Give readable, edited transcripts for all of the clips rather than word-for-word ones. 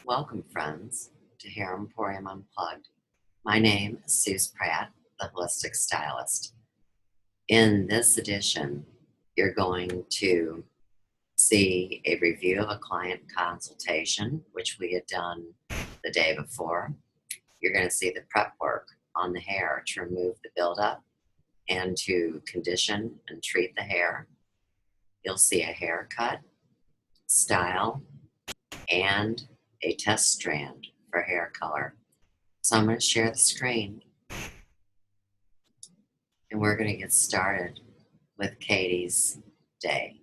Welcome, friends, to Hair Emporium Unplugged. My name is Suze Pratt, the Holistic Stylist. In this edition, you're going to see a review of a client consultation, which we had done the day before. You're going to see the prep work on the hair to remove the buildup and to condition and treat the hair. You'll see a haircut, style, and a test strand for hair color. So I'm going to share the screen and we're going to get started with Katie's day.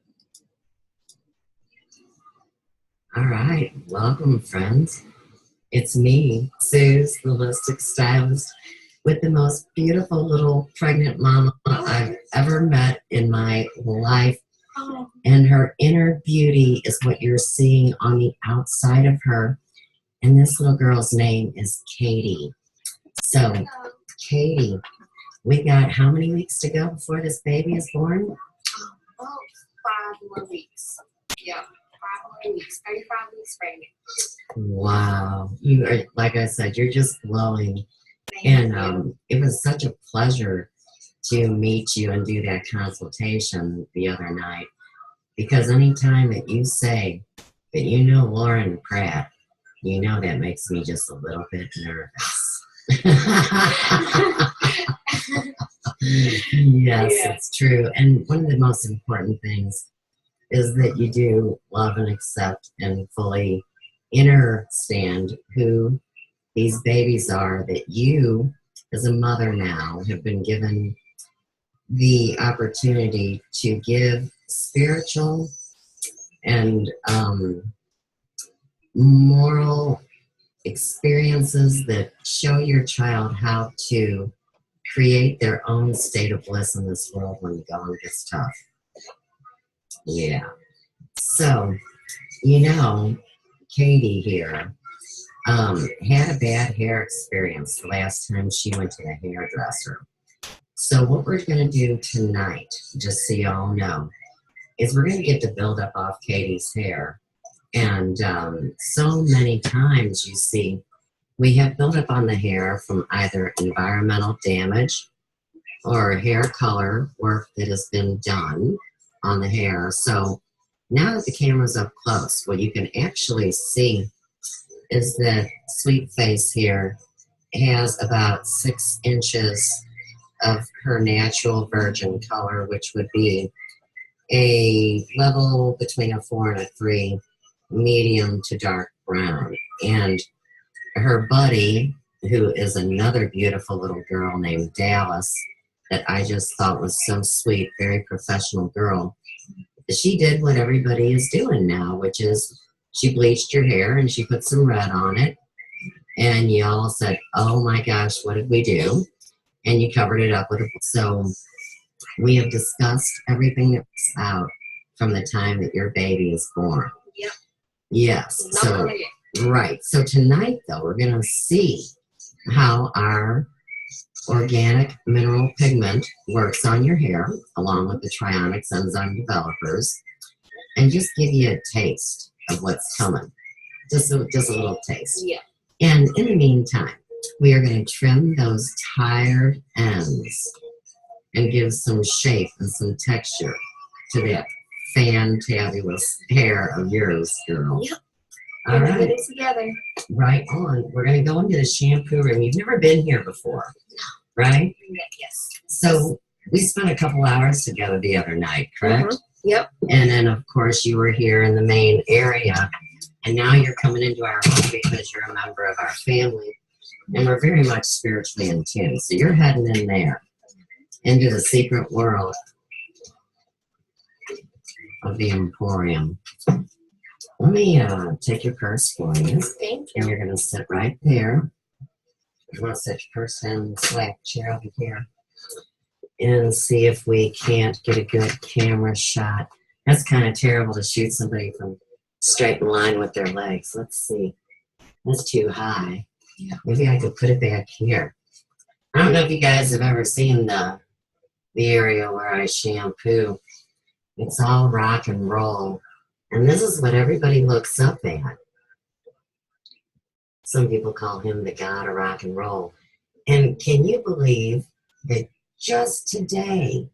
All right, welcome, friends. It's me, Suze, the Holistic Stylist, with the most beautiful little pregnant mama I've ever met in my life. And her inner beauty is what you're seeing on the outside of her. And this little girl's name is Katie. So, Katie, we got how many weeks to go before this baby is born? About 5 more weeks. Yeah, 5 more weeks. 35 weeks pregnant. Wow. You are, like I said, you're just glowing. And it was such a pleasure to meet you and do that consultation the other night. Because anytime that you say that you know Lauren Pratt, you know that makes me just a little bit nervous. Yes, it's true. And one of the most important things is that you do love and accept and fully understand who these babies are, that you, as a mother now, have been given the opportunity to give spiritual and moral experiences that show your child how to create their own state of bliss in this world when the going gets tough. Yeah. So, you know, Katie here had a bad hair experience the last time she went to the hairdresser. So what we're going to do tonight, just so you all know, is we're going to get the buildup off Katie's hair. And so many times you see we have buildup on the hair from either environmental damage or hair color work that has been done on the hair. So now that the camera's up close, what you can actually see is that Sweet Face here has about 6 inches of her natural virgin color, which would be a level between a 4 and a 3, medium to dark brown. And her buddy, who is another beautiful little girl named Dallas, that I just thought was so sweet, very professional girl, she did what everybody is doing now, which is she bleached your hair and she put some red on it. And y'all said, oh my gosh, what did we do? And you covered it up with a... So we have discussed everything that's out from the time that your baby is born. Yep. Yes. So, right. So tonight, though, we're going to see how our organic mineral pigment works on your hair, along with the Trionics enzyme developers, and just give you a taste of what's coming. Just a little taste. Yeah. And in the meantime, we are going to trim those tired ends and give some shape and some texture to that fantabulous hair of yours, girl. Yep. All right. Put it together. Right on. We're going to go into the shampoo room. You've never been here before, right? Yes. So we spent a couple hours together the other night, correct? Mm-hmm. Yep. And then, of course, you were here in the main area. And now you're coming into our home because you're a member of our family. And we're very much spiritually in tune. So you're heading in there into the secret world of the Emporium. Let me take your purse for you. Thank you. And you're going to sit right there. You want to set your purse down in the slack chair over here and see if we can't get a good camera shot. That's kind of terrible to shoot somebody from straight in line with their legs. Let's see. That's too high. Yeah. Maybe I could put it back here. I don't know if you guys have ever seen the area where I shampoo. It's all rock and roll. And this is what everybody looks up at. Some people call him the god of rock and roll. And can you believe that just today,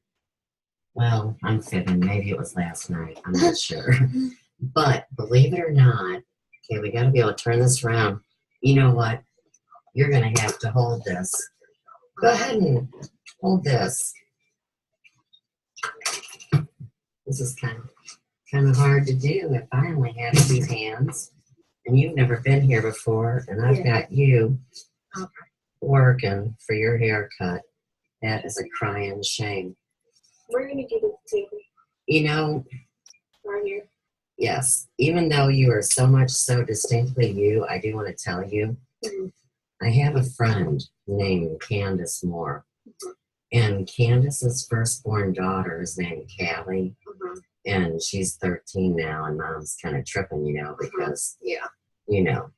well, I'm fibbing, maybe it was last night, I'm not sure. But believe it or not, okay, we got to be able to turn this around. You know what? You're going to have to hold this. Go ahead and hold this. This is kind of hard to do if I only had 2 hands. And you've never been here before, and I've got you working for your haircut. That is a crying shame. We're gonna get it to You know, right here. yes, even though you are so much so distinctly you, I do want to tell you, I have a friend named Candace Moore. And Candace's firstborn daughter is named Callie. And she's 13 now, and mom's kind of tripping, you know, because, you know,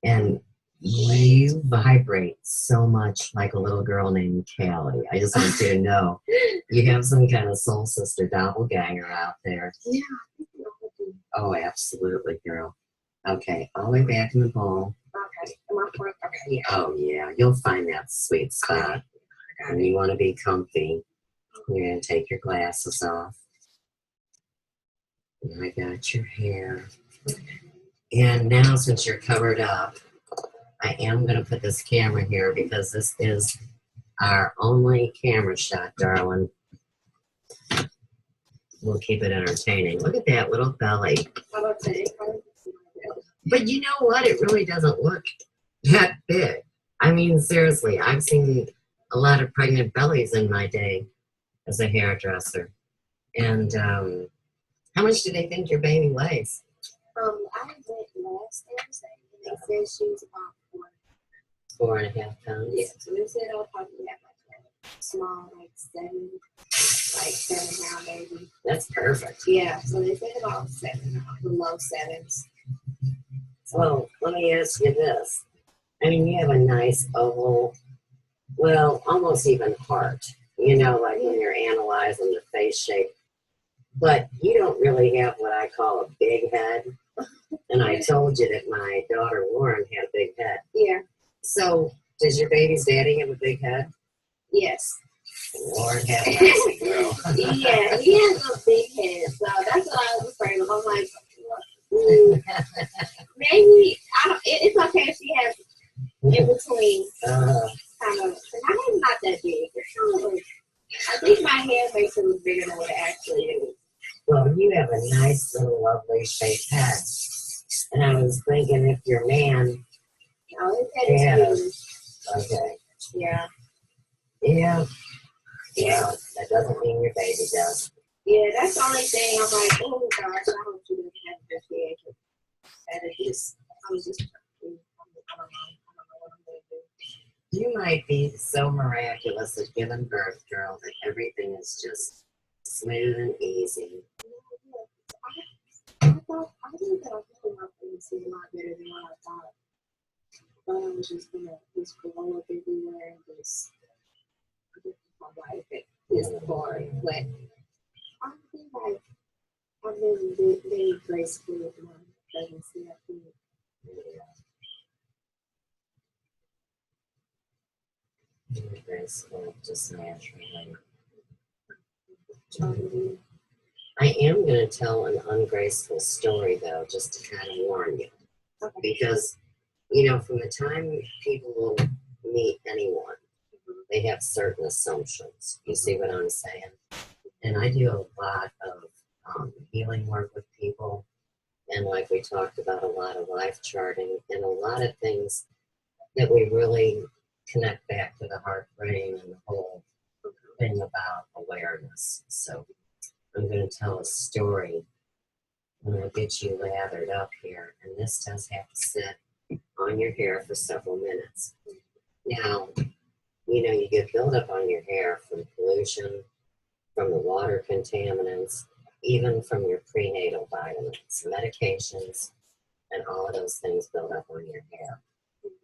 and you vibrate so much like a little girl named Callie. I just want you to know you have some kind of soul sister doppelganger out there. Yeah. Oh, absolutely, girl. Okay, all the way back in the bowl. Okay. Am I front? Okay. Yeah. Oh, yeah, you'll find that sweet spot. And you want to be comfy. You're going to take your glasses off. And I got your hair. And now, since you're covered up, I am going to put this camera here because this is our only camera shot, darling. We'll keep it entertaining. Look at that little belly. How about today? But you know what? It really doesn't look that big. I mean, seriously, I've seen a lot of pregnant bellies in my day as a hairdresser. And how much do they think your baby weighs? I went last Thursday, and they said she was about 4.5 pounds. Yeah, so they said I'll probably have like a small, like 7 pound baby. That's perfect. Yeah, so they said about 7, the low 7s. Well, let me ask you this. I mean, you have a nice oval, well, almost even heart, you know, like when you're analyzing the face shape. But you don't really have what I call a big head. And I told you that my daughter Lauren had a big head. Yeah. So, does your baby's daddy have a big head? Yes. Lord have mercy, girl. Yeah, he has a big head, so that's what I was afraid of. I'm like, maybe it's okay if she has in between kind of. I'm not that big. I think my hair makes it look bigger than what it actually is. Well, you have a nice little lovely shaped head. And I was thinking if your man. Oh, his head is huge. Okay. Yeah. Yeah. Yeah. That doesn't mean your baby does. Yeah, that's the only thing. I'm like, oh gosh, I hope she doesn't have a good head. I was just, I don't know what I'm going to do. You might be so miraculous at giving birth, girl, that everything is just smooth and easy. I think that I think my face is a lot better than what I thought. I thought I was just going to just blow up everywhere and just my life at this point. But I think I've been very graceful with my pregnancy. I think. You're graceful, just naturally. I am going to tell an ungraceful story, though, just to kind of warn you. Okay. Because, you know, from the time people will meet anyone, they have certain assumptions. You see what I'm saying? And I do a lot of healing work with people. And like we talked about, a lot of life charting and a lot of things that we really connect back to the heart brain and the whole thing about awareness. So I'm going to tell a story and I'll get you lathered up here. And this does have to sit on your hair for several minutes. Now, you know, you get buildup on your hair from pollution, from the water contaminants, even from your prenatal vitamins, medications, and all of those things build up on your hair.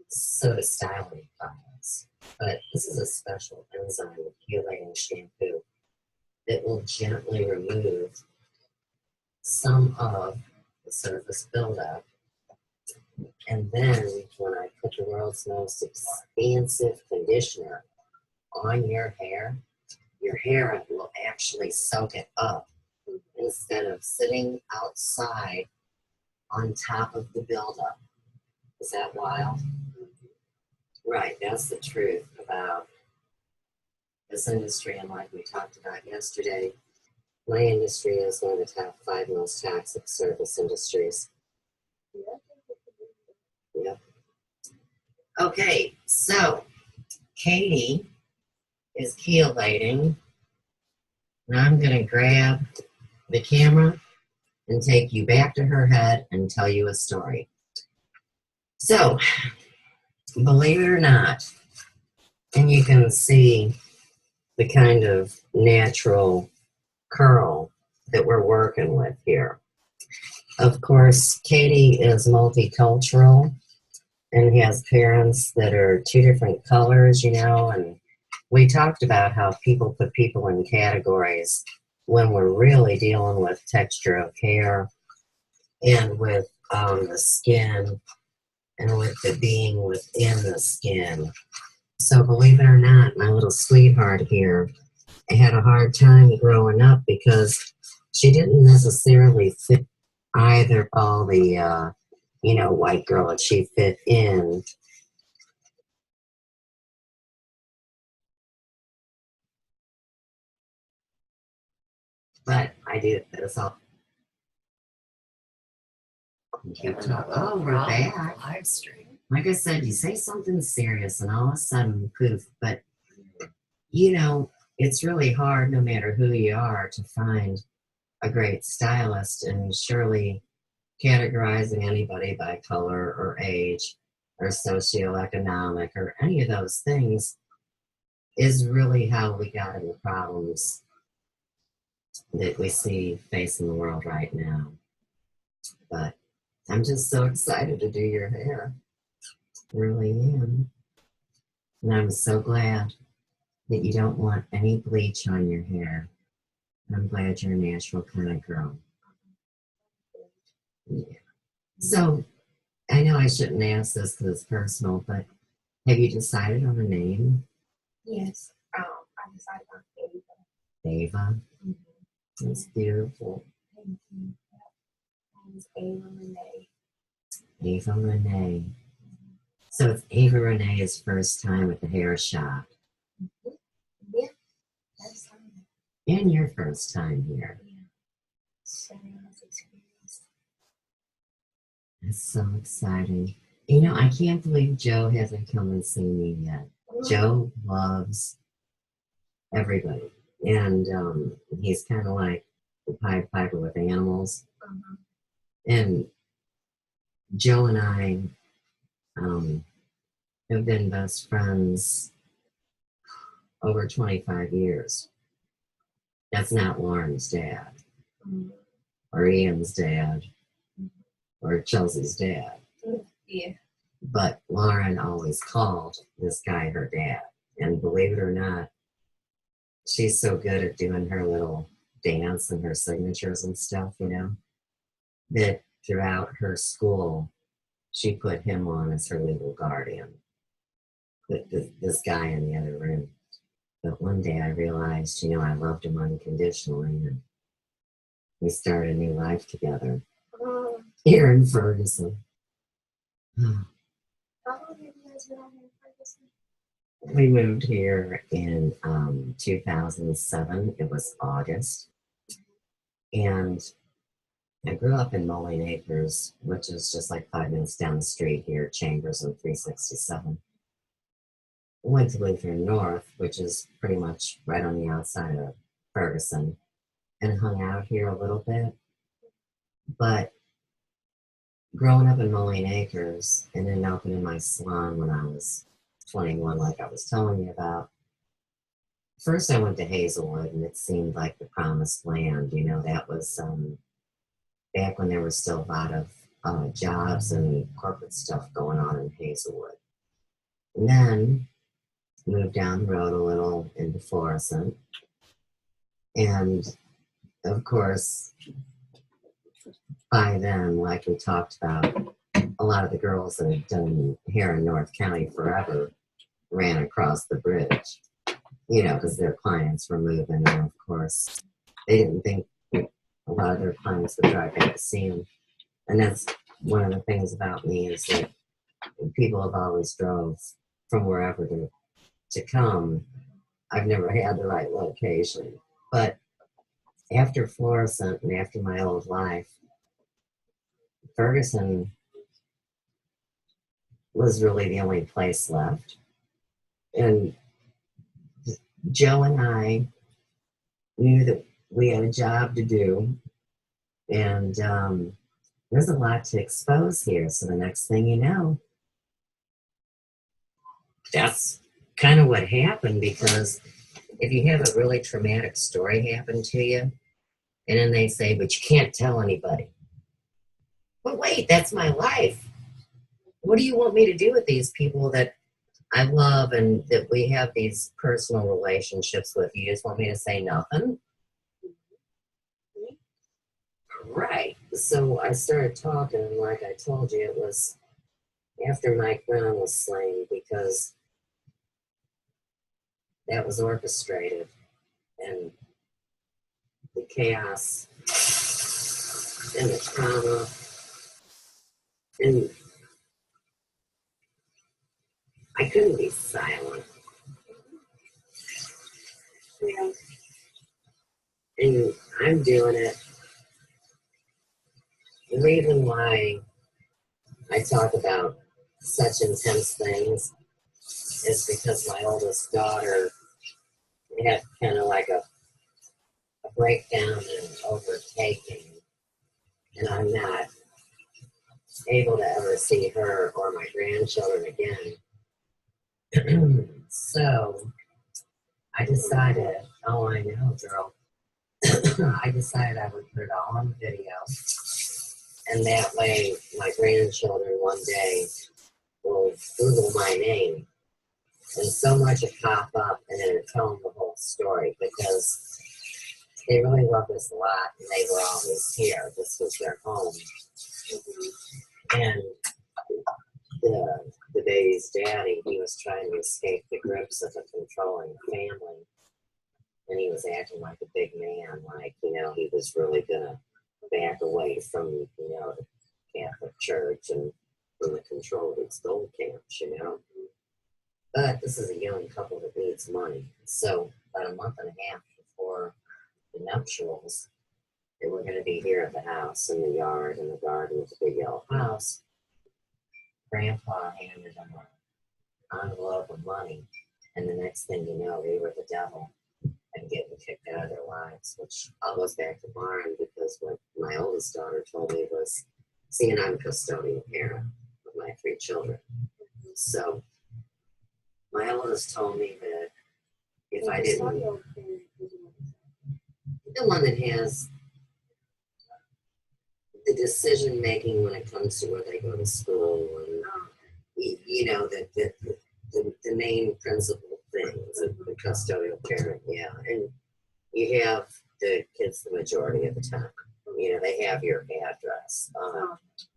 So do styling products. But this is a special enzyme chelating shampoo that will gently remove some of the surface buildup And then when I put the world's most expansive conditioner on your hair will actually soak it up instead of sitting outside on top of the buildup. Is that wild? Right, that's the truth about this industry. And like we talked about yesterday, my industry is one of the top 5 most toxic service industries. Yep. Okay, so Katie is chelating, and I'm going to grab the camera and take you back to her head and tell you a story. So, believe it or not, and you can see the kind of natural curl that we're working with here. Of course, Katie is multicultural and has parents that are 2 different colors, you know, and we talked about how people put people in categories when we're really dealing with texture of hair and with the skin and with the being within the skin. So believe it or not, my little sweetheart here, I had a hard time growing up because she didn't necessarily fit either all the, you know, white girl that she fit in. But I did this all. Oh, we're back. Live stream. Like I said, you say something serious and all of a sudden, poof. But, you know, it's really hard, no matter who you are, to find a great stylist. And surely categorizing anybody by color or age or socioeconomic or any of those things is really how we got into problems that we see facing the world right now. But I'm just so excited to do your hair. Really am. And I'm so glad that you don't want any bleach on your hair. I'm glad you're a natural kind of girl. Yeah. So, I know I shouldn't ask this because it's personal, but have you decided on a name? Yes. I decided on Ava. Ava? Mm-hmm. That's beautiful. Thank you. It's Ava Renee. Ava Renee. So it's Ava Renee's first time at the hair shop. Mm-hmm. Yeah. That's fine. And your first time here. Yeah. Sharing this experience. That's so exciting. You know, I can't believe Joe hasn't come and seen me yet. Joe loves everybody. And he's kind of like the Pied Piper with animals. Uh-huh. And Joe and I have been best friends over 25 years. That's not Lauren's dad, or Ian's dad, or Chelsea's dad. Yeah. But Lauren always called this guy her dad. And believe it or not, she's so good at doing her little dance and her signatures and stuff, you know, that throughout her school, she put him on as her legal guardian. Put this guy in the other room. But one day I realized, you know, I loved him unconditionally, and we started a new life together here in Ferguson. How long have you guys been out here in Ferguson? We moved here in 2007. It was August. And I grew up in Mulling Acres, which is just like 5 minutes down the street here, Chambers and 367. Went to Lutheran North, which is pretty much right on the outside of Ferguson, and hung out here a little bit. But growing up in Mulling Acres and then opening my salon when I was 21, like I was telling you about, first I went to Hazelwood, and it seemed like the promised land. You know, that was back when there was still a lot of jobs and corporate stuff going on in Hazelwood. And then moved down the road a little into Florissant. And of course, by then, like we talked about, a lot of the girls that had done hair in North County forever ran across the bridge, you know, because their clients were moving. And of course, they didn't think that a lot of their clients would drive back to see them. And that's one of the things about me is that people have always drove from wherever to come. I've never had the right location. But after Florissant and after my old life, Ferguson was really the only place left. And Joe and I knew that we had a job to do. And there's a lot to expose here. So the next thing you know, that's kind of what happened, because if you have a really traumatic story happen to you, and then they say, but you can't tell anybody. But wait, that's my life. What do you want me to do with these people that I love and that we have these personal relationships with? You just want me to say nothing? Right. So I started talking, and like I told you, it was after Mike Brown was slain, because that was orchestrated, and the chaos and the trauma, and I couldn't be silent. Yeah. And I'm doing it. The reason why I talk about such intense things is because my oldest daughter had kind of like a breakdown and overtaking, and I'm not able to ever see her or my grandchildren again. So I decided, oh, I know, girl. I decided I would put it all on video, and that way my grandchildren one day will Google my name, and so much would pop up, and it would tell them the whole story, because they really love us a lot, and they were always here. This was their home. And the baby's daddy, he was trying to escape the grips of a controlling family. And he was acting like a big man, like, you know, he was really going to back away from, you know, the Catholic Church and from the control of its gold camps, you know. But this is a young couple that needs money. So about a month and a half before the nuptials, they were going to be here at the house, in the yard, in the garden with the big yellow house. Grandpa handed them an envelope of money, and the next thing you know, they were the devil and getting kicked out of their lives, which all goes back to Lauren, because what my oldest daughter told me was, seeing I'm a custodial parent of my 3 children. So my oldest told me that if I didn't, the one that has the decision making when it comes to where they go to school, and you know, the main principal things, the custodial parent, yeah. And you have the kids the majority of the time. You know, they have your address.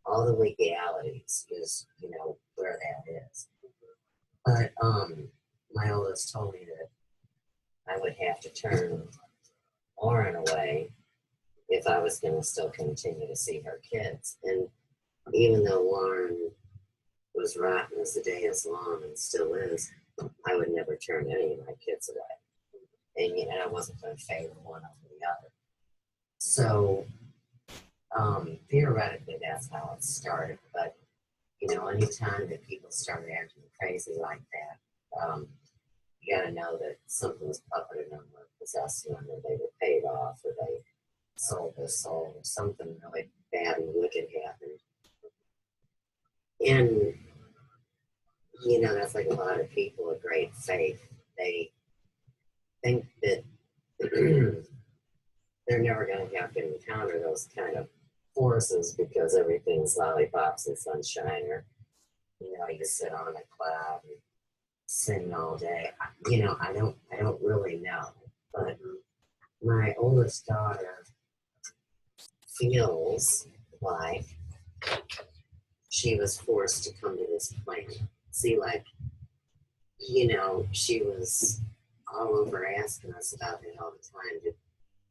All the legalities is, you know, where that is. But my oldest told me that I would have to turn Lauren away if I was going to still continue to see her kids. And even though Lauren was rotten as the day is long and still is, I would never turn any of my kids away. And, you know, I wasn't going to favor one over the other. So, theoretically, that's how it started. But, you know, anytime that people started acting crazy like that, you got to know that something's puppeted them or possessing them, or they were paid off, or they sold their soul, or something really bad and wicked happened. And, you know, that's like a lot of people of great faith. They think that they're never going to have to encounter those kind of forces because everything's lollipops and sunshine, or, you know, you sit on a cloud and sing all day. You know, I don't really know. But my oldest daughter feels like she was forced to come to this planet. See, like, you know, she was all over asking us about it all the time.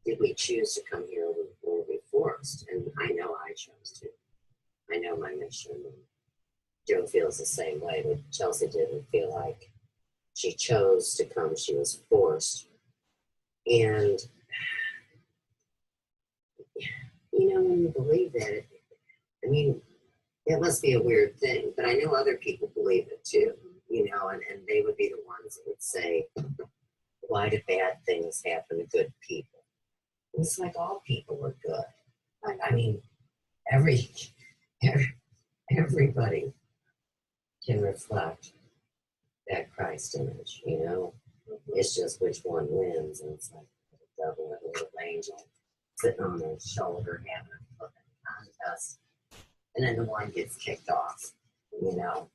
Did we choose to come here or were we forced? And I know I chose to. I know my mission. And Joe feels the same way, but Chelsea didn't feel like she chose to come. She was forced. And, you know, when you believe that, I mean, it must be a weird thing, but I know other people believe it too, you know, and they would be the ones that would say, why do bad things happen to good people? And it's like all people are good. I mean, everybody can reflect that Christ image, you know? It's just which one wins, and it's like the devil and the little angel sitting on their shoulder having a fucking contest. And then the one gets kicked off, you know.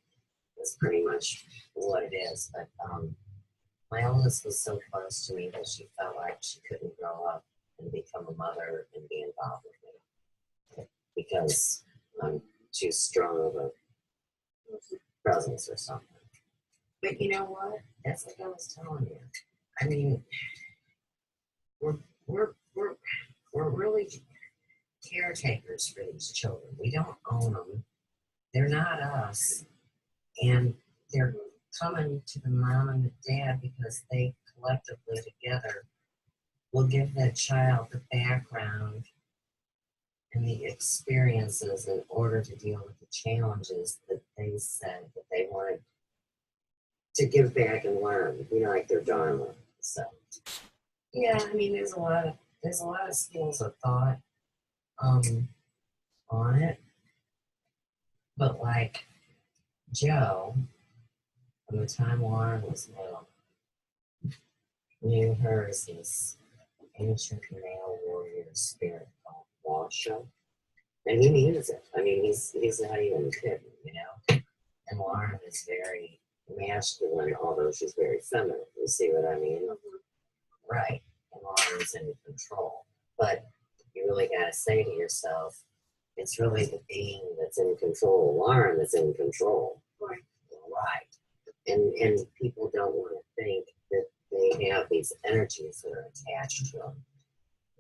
That's pretty much what it is. But my oldest was so close to me that she felt like she couldn't grow up and become a mother and be involved with me because I'm too strong of a presence or something. But you know what? That's like I was telling you. I mean, we're really caretakers for these children. We don't own them. They're not us. And they're coming to the mom and the dad because they collectively together will give that child the background and the experiences in order to deal with the challenges that they said that they wanted to give back and learn, you know, like their dharma. So yeah, I mean there's a lot of schools of thought on it. But like Joe, from the time Lauren was little, knew her as this ancient male warrior spirit called Washa. And he means it. I mean, he's not even kidding, you know? And Lauren is very masculine, although she's very feminine. You see what I mean? Right. And Lauren's in control. But you really got to say to yourself, it's really the being that's in control, Lauren, that's in control. Right. And people don't want to think that they have these energies that are attached to them.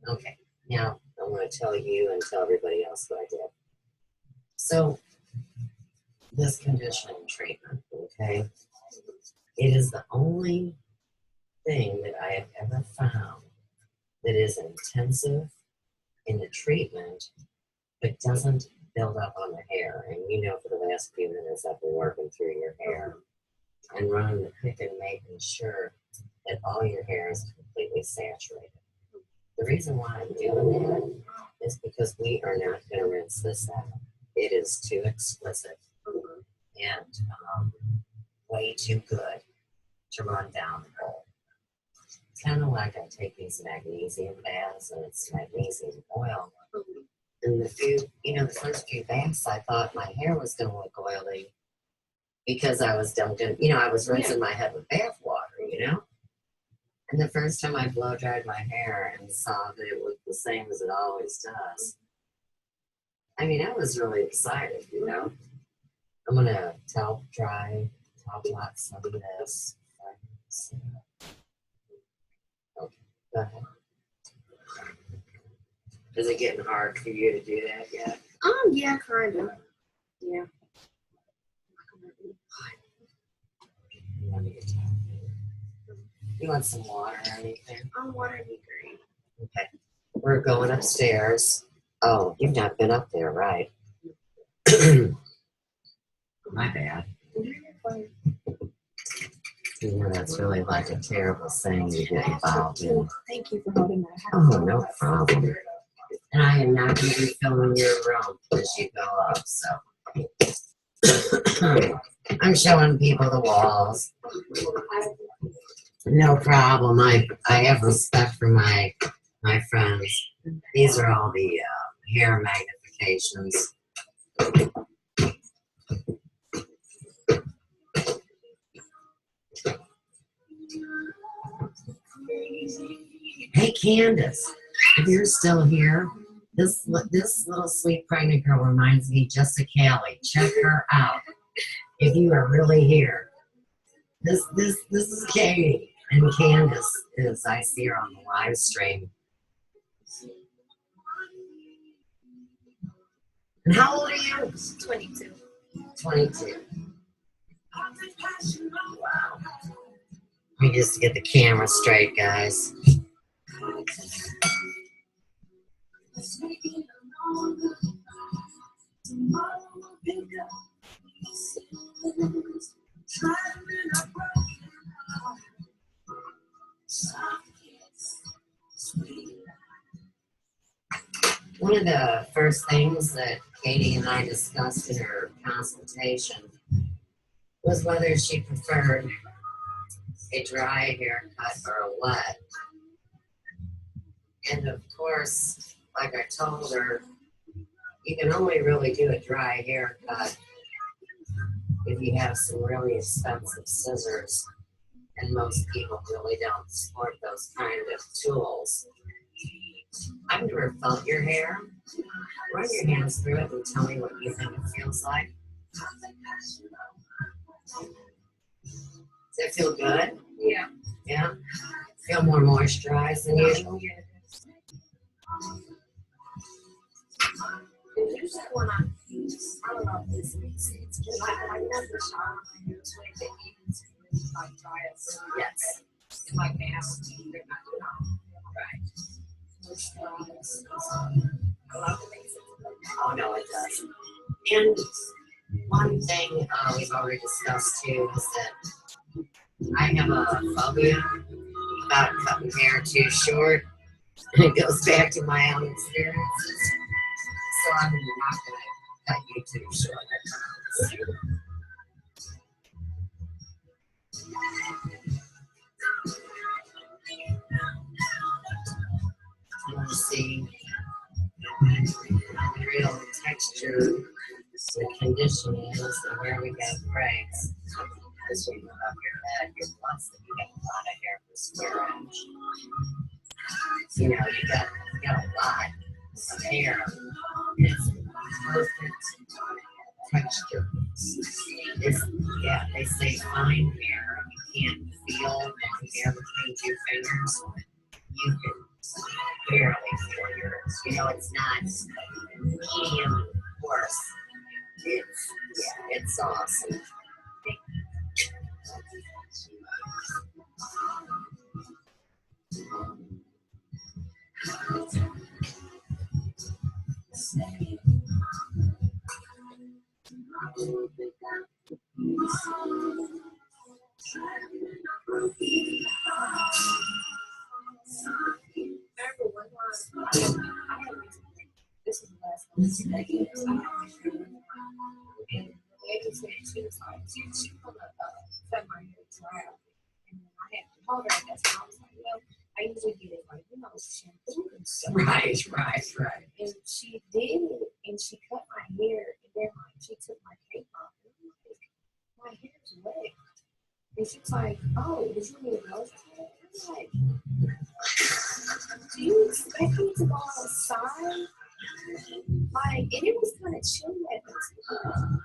Okay, now I want to tell you and tell everybody else what I did. So, this conditioning treatment, okay, it is the only thing that I have ever found that is intensive in the treatment, but doesn't build up on the hair. And you know, for the last few minutes, I've been working through your hair and running the pick and making sure that all your hair is completely saturated. The reason why I'm doing that is because we are not going to rinse this out. It is too explicit and way too good to run down the bowl. It's kind of like I take these magnesium baths, and it's magnesium oil. And the first few baths, I thought my hair was going to look oily because I was dumping, I was rinsing my head with bath water, And the first time I blow dried my hair and saw that it looked the same as it always does, I mean, I was really excited, I'm going to top lock some of this. Okay, go ahead. Is it getting hard for you to do that yet? Yeah, kind of. Yeah. You want some water or anything? Water would be great. Okay. We're going upstairs. Oh, you've not been up there, right? My bad. That's really like a terrible thing to get involved in. Thank you for holding my hand. Oh, no problem. And I am not going to be filling your room as you go up, so. I'm showing people the walls. No problem. I have respect for my friends. These are all the hair magnifications. Hey, Candace, if you're still here, This little sweet pregnant girl reminds me just of Callie. Check her out if you are really here. This is Katie, and Candace is, I see her on the live stream. And how old are you? 22. 22. Wow. Let me just get the camera straight, guys. One of the first things that Katie and I discussed in her consultation was whether she preferred a dry haircut or a wet. And of course, like I told her, you can only really do a dry haircut if you have some really expensive scissors, and most people really don't support those kind of tools. I've never felt your hair. Run your hands through it and tell me what you think it feels like. Does it feel good? Yeah. Yeah? Feel more moisturized than usual? Yeah. Usually when I don't know if this makes sense, but I never shower my hair to like the evenings to like dry it. Yes. And like now, they're not doing all right. A lot of things. Oh, no, it does. And one thing we've already discussed too is that I have a phobia about cutting hair too short. And it goes back to my own experiences. So I'm not going to cut you too short, I promise. You want to see the real texture, the condition is, and where we got breaks. As you move up your head, you're blessed that you got a lot of hair per square inch. You know, you got a lot of hair. It's perfect texture. It's, yeah, they say fine hair. You can't feel long hair between two fingers. You can barely feel yours. You know, it's not medium coarse. It's awesome. Remember one time, this is the last one. And the lady said she was like, she put set my hair dry out. And then I had to hold her, I guess, and I was like, well, I usually get it like, shampoo and stuff. Right. And she did it, and she cut my hair, and then like she took my cape off, and I'm like, my hair's wet. And she was like, oh, did you need a rose tape? I'm like, do you expect me to go outside? Like, and it was kind of chilly at the time.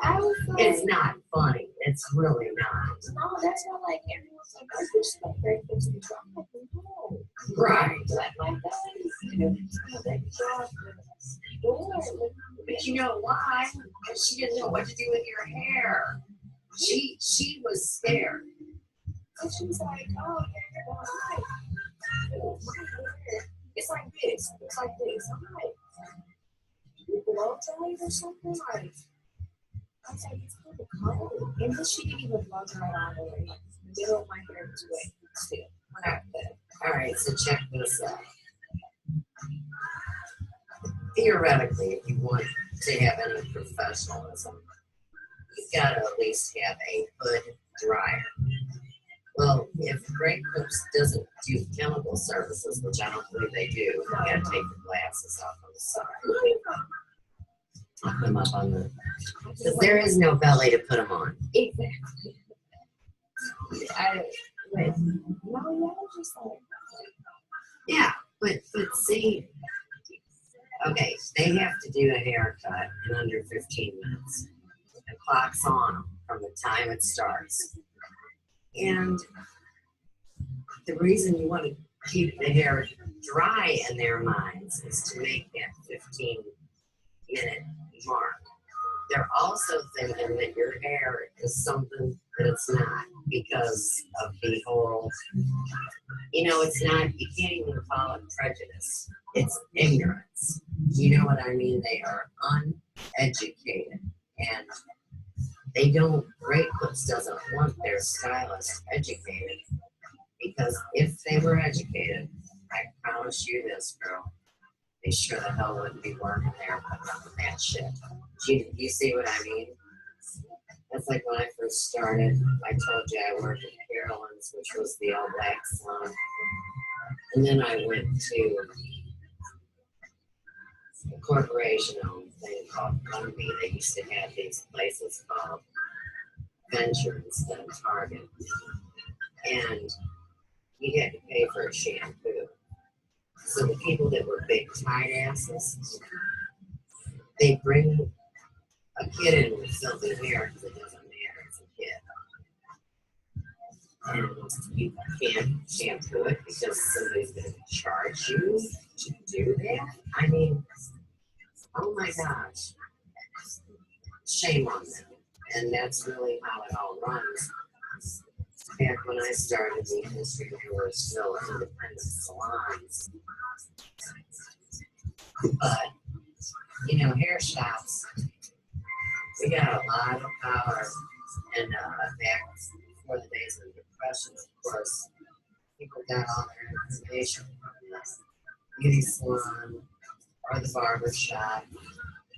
I was like, It's not funny. It's really not. no, that's not like everyone's like, oh, you're so very good to be drunk. I'm like, no. Right. Like, my guys, that job door. But you know why? Because she didn't know what to do with your hair. She was scared. And she was like, oh, yeah, you're going right. It's like this. It's like this. I'm like, you blow dry or something? Like, I was like, it's kind of cold. And then she didn't even blow dry all the way. Like, the middle of my hair was wet still. When I did. All right, so check this out. Theoretically, if you want to have any professionalism, you've got to at least have a hood dryer. Well, if Great Clips doesn't do chemical services, which I don't believe they do, you got to take the glasses off on the side. I'll put them up on the, because there is no belly to put them on. Exactly. Wait, no, yeah, I was just like, Yeah, but see, okay, they have to do a haircut in under 15 minutes. The clock's on 'em from the time it starts. And the reason you want to keep the hair dry in their minds is to make that 15-minute mark. They're also thinking that your hair is something that it's not because of the whole, it's not, you can't even call it prejudice. It's ignorance. You know what I mean? They are uneducated. And they don't, Great Clips doesn't want their stylist educated. Because if they were educated, I promise you this, girl, they sure the hell wouldn't be working there putting up with that shit. You see what I mean? That's like when I first started, I told you I worked at Carolyn's, which was the all black salon. And then I went to a corporation-owned thing called Bunby. They used to have these places called Venture instead of Target. And you had to pay for a shampoo. So the people that were big tight asses, they bring a kid in with filthy hair because it doesn't matter, it's a kid. And you can't shampoo it because somebody's going to charge you to do that. I mean, oh my gosh, shame on them. And that's really how it all runs. Back when I started the industry, there were still independent salons. But, hair shops, we got a lot of power. And back before the days of the Depression, of course, people got all their information from the beauty salon, or the barber shop,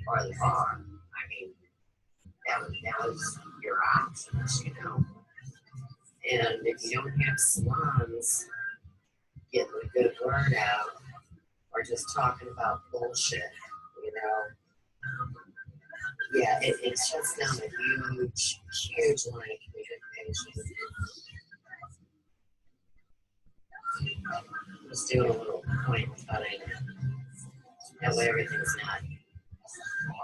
or the bar. I mean, that was your options. And if you don't have salons getting a good word out, or just talking about bullshit, yeah, it shuts down a huge line of communication. Just doing a little point cutting. That way everything's not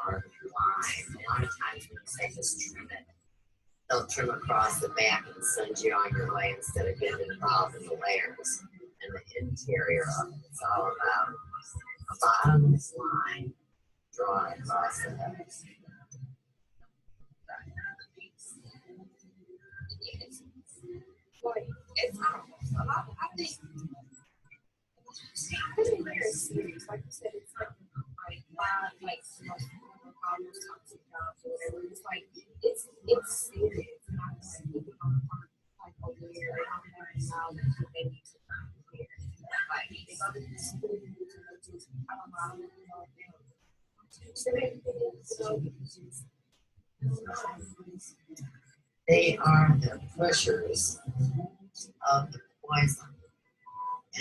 more line. A lot of times when you say just trim it, they'll trim across the back and send you on your way instead of getting involved in the layers. And the interior of it, it's all about a bottomless line drawn across the head. it's a lot. I think very serious. Like you said, it's like five, like almost toxic jobs or whatever. It's like it's serious. Not like people don't like aware. They don't have knowledge that they need to hear. Like they go to the school to just I don't know what they They are the pushers of the poison,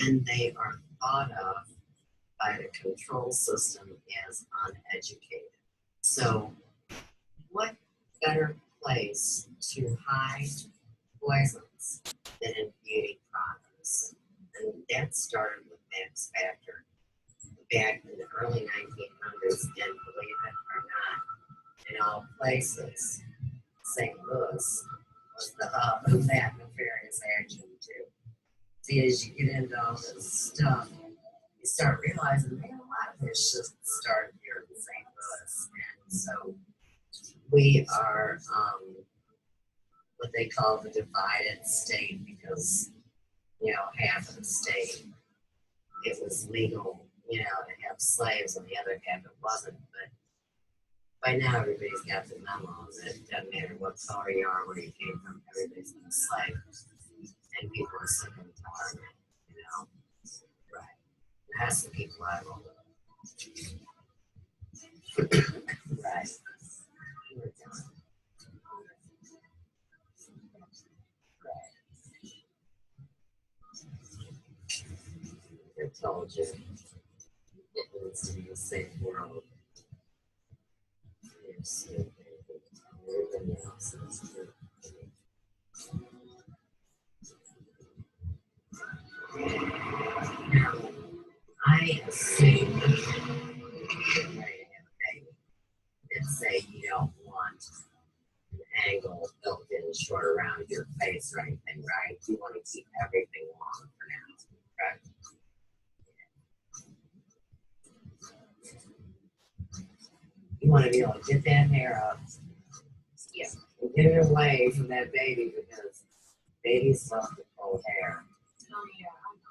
and they are thought of by the control system as uneducated. So, what better place to hide poisons than in beauty products? And that started with Max Factor back in the early 1900s, and believe it or not, in all places, St. Louis was the hub of that nefarious action too. See, as you get into all this stuff, you start realizing, man, a lot of this just started here in St. Louis. And so we are what they call the divided state because, half of the state, it was legal, to have slaves and the other half it wasn't. But by now everybody's got the memo that it doesn't matter what color you are, where you came from, everybody's been enslaved. And people are sick and tired, Right. That's the people I roll with. Right. I told you it needs to be a safe world. Everybody else is too. Now, I assume and say you don't want an angle built in short around your face or anything, right? You want to keep everything long for now, right? You want to be able to get that hair up, yeah, and get it away from that baby because babies love to pull hair. Oh, yeah, I know.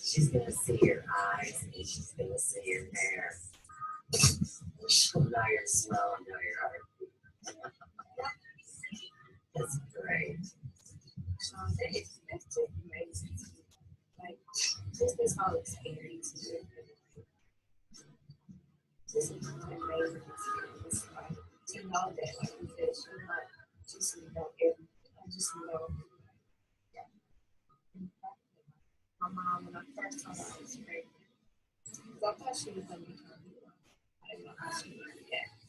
She's gonna see your eyes and she's gonna see your hair. She'll know your smell and know your heartbeat. That's great. It's just amazing. Like, just this whole experience. This is an amazing experience. Like, to know that, like you said, you're not just know everything. I just know. Yeah. My mom, when I first told her I was pregnant, because I thought she was going to be pregnant. I didn't know how she would react.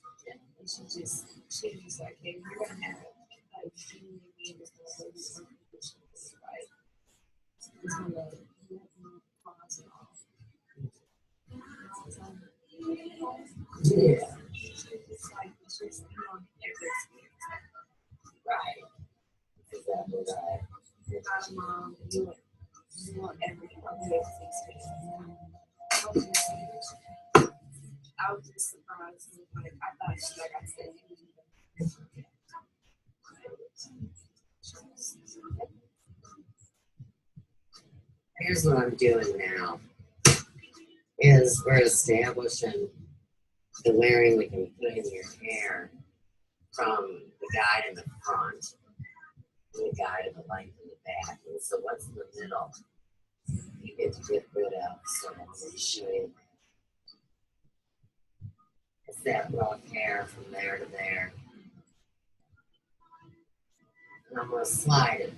And she was just like, hey, you're going to have like, you and me is going to do something. She was like, it's going to pause it off. Yeah. It's like, it's just, you know, every experience. Right. Exactly right. Without a mom, you want every experience. I was just surprised. Like, I thought she, like I said, Here's what I'm doing now is we're establishing the layering we can put in your hair from the guide in the front and the guide in the length in the back. And so what's in the middle? You get to get rid of. So I'm going to show you. It's that rough hair from there to there. And I'm going to slide it.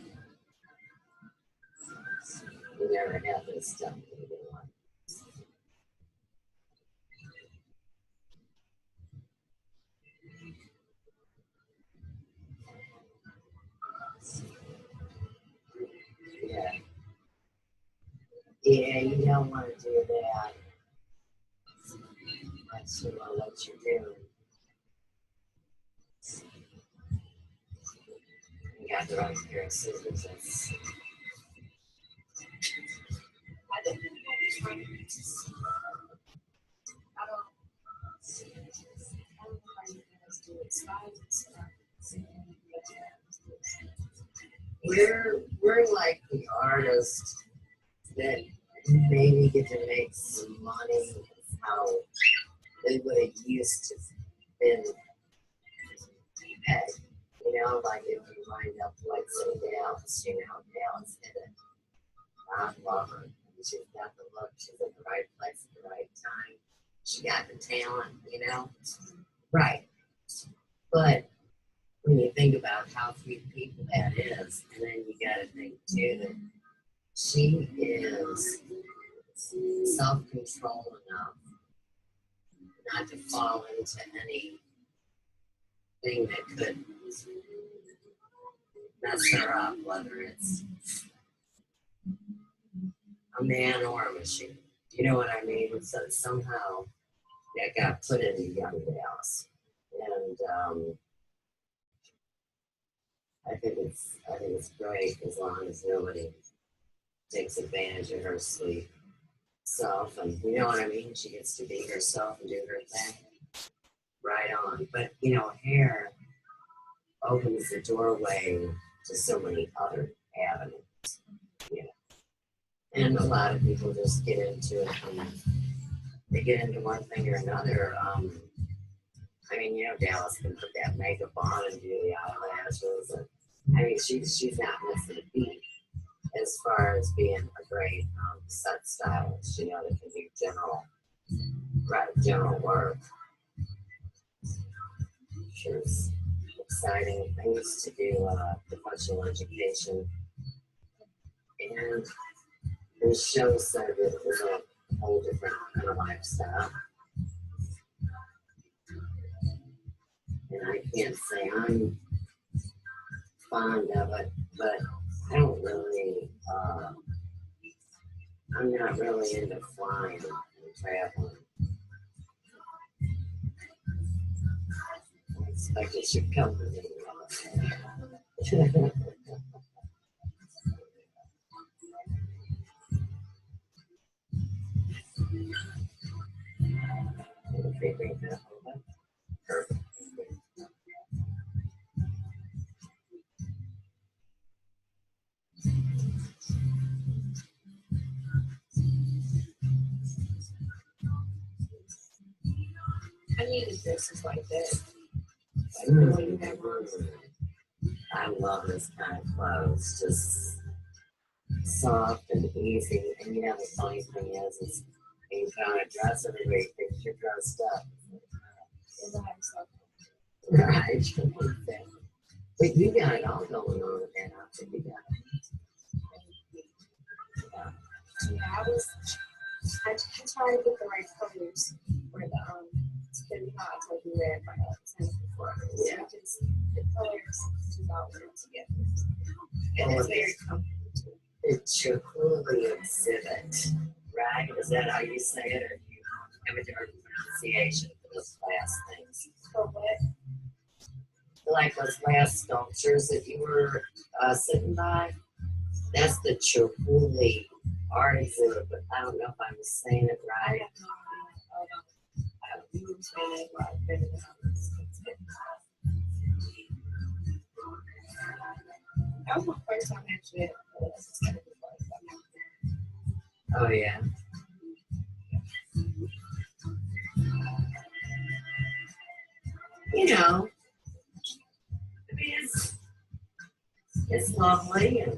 You never have this done. Yeah. Yeah, you don't want to do that. That's what you're doing. You got the right pair of scissors. I didn't think I was trying to I don't know how you guys do it. Stylist. We're like the artists that maybe get to make some money how they would have used to been paid. You know, like if you wind up like say Dallas, you know, Dallas did it. I love her. She's got the look, she's at the right place at the right time. She got the talent, you know? Right. But when you think about how few people that is, and then you got to think too that she is self-controlled enough not to fall into anything that could mess her up, whether it's a man or a machine. You know what I mean? So somehow that got put into young Dallas. And I think it's great as long as nobody takes advantage of her sweet self, and you know what I mean. She gets to be herself and do her thing. Right on. But you know, hair opens the doorway to so many other avenues. You know, and a lot of people just get into it and they get into one thing or another. I mean, you know, Dallas can put that makeup on and do the eyelashes, and I mean, she's not missing a beat as far as being a great set stylist. You know, that can do general work. Sure, it's exciting things to do, professional education, and this shows that it was a whole different kind of lifestyle. And I can't say I'm fond of it, but I don't really, I'm not really into flying and traveling. I expect it should come to me. Perfect. I needed dresses like that. Like the one you have on. I love this kind of clothes, just soft and easy. And you know, the funny thing is when you put on a dress, everybody thinks you're dressed up. And I have stuff. Right? But you got it all going on with that outfit. You got it. Yeah, I try to get the right colors for the depending how I told you that by the before. Yeah. So just the colors do not work together. And it's very comfortable too. It's your holy exhibit, right? Is that how you say it, or do you have a different pronunciation for those last things? For what? Like those last sculptures that you were sitting by, that's the Chihuly art exhibit, but I don't know if I'm saying it I right. have no idea. I don't even say it right better than others. That was my first time actually. Oh yeah. You know, I mean, it's lovely and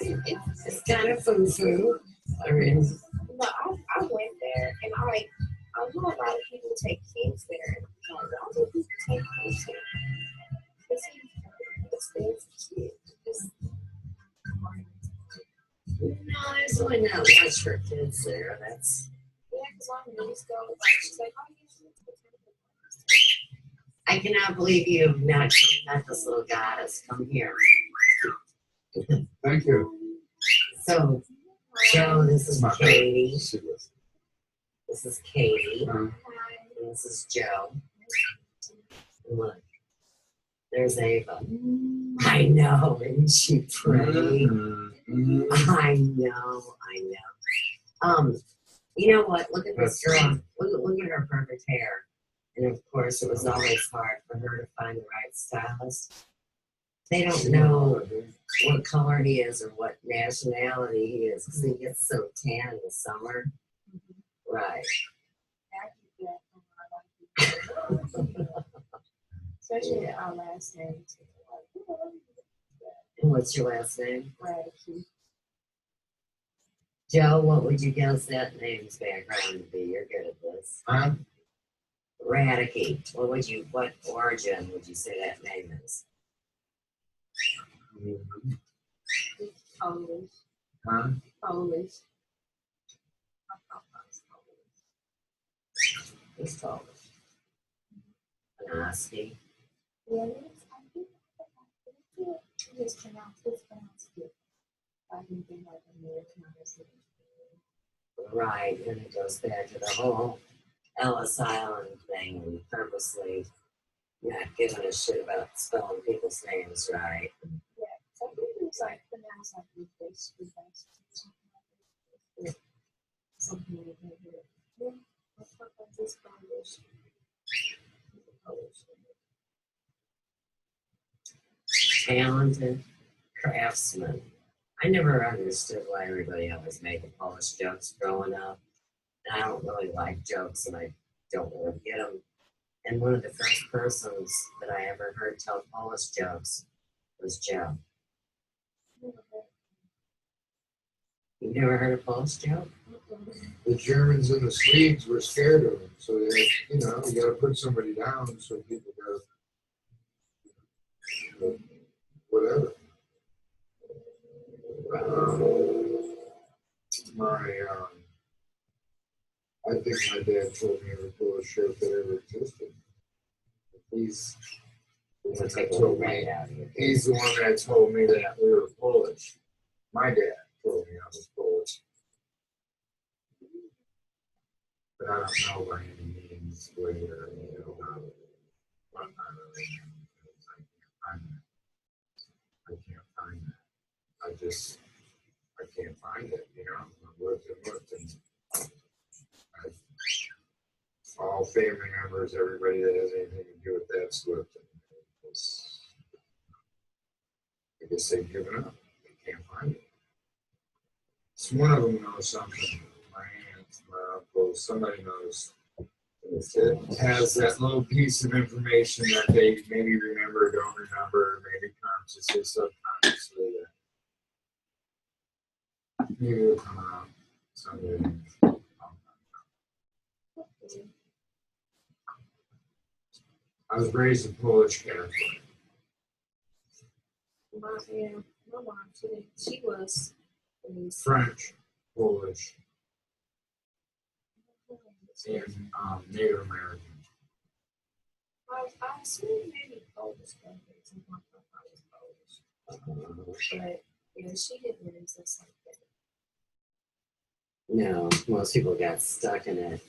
it's kind of foo-foo. I mean, No, I went there and I know a lot of people take kids there. And I don't think people take kids there. It's expensive. no, there's really not much for kids there. That's. Yeah, because my niece goes, she's like, oh, I cannot believe you have not met this little goddess. Come here. Thank you. So, Joe, this is Katie. This is Katie. And this is Joe. And look, there's Ava. I know, isn't she pretty? I know. You know what? Look at this girl. Look at her perfect hair. And of course, it was always hard for her to find the right stylist. They don't know what color he is or what nationality he is because he gets so tan in the summer. Right. Especially our last name. And what's your last name? Pratt. Joe, what would you guess that name's background to be? You're good at this. Huh? Radicke. What origin would you say that name is? Polish. Huh? Polish. He's Polish. Panaski. Yeah, I think it's pronounced good. I think they like Americanized. Right, and it goes back to the whole Ellis Island thing and purposely not giving a shit about spelling people's names right. Yeah, so I think it was like pronounced like this, something like that. Yeah, that's what this Polish. Talented craftsman. I never understood why everybody always made the Polish jokes growing up. And I don't really like jokes and I don't really get them. And one of the first persons that I ever heard tell Polish jokes was Joe. You've never heard a Polish joke? The Germans and the Swedes were scared of him, so they, you got to put somebody down so people go, whatever. I think my dad told me every Polish joke that ever existed. He's the It'll one take that a little told me. right out of you. He's the one that told me that we were Polish. My dad told me I was Polish, but I don't know by any means where what I really am. I can't find that. I can't find it. I've looked and looked, and all family members, everybody that has anything to do with that slipped. I guess they've given up. They can't find it. So one of them knows something. My aunt, my uncle, somebody knows. It has that little piece of information that they maybe remember, don't remember, maybe consciously, subconsciously. That maybe it'll come out someday. I was raised a Polish Catholic. My mom, she was French, Polish, and Native American. I assume maybe Polish, but my grandpa was Polish. But yeah, she didn't raise us like that. No, most people got stuck in it.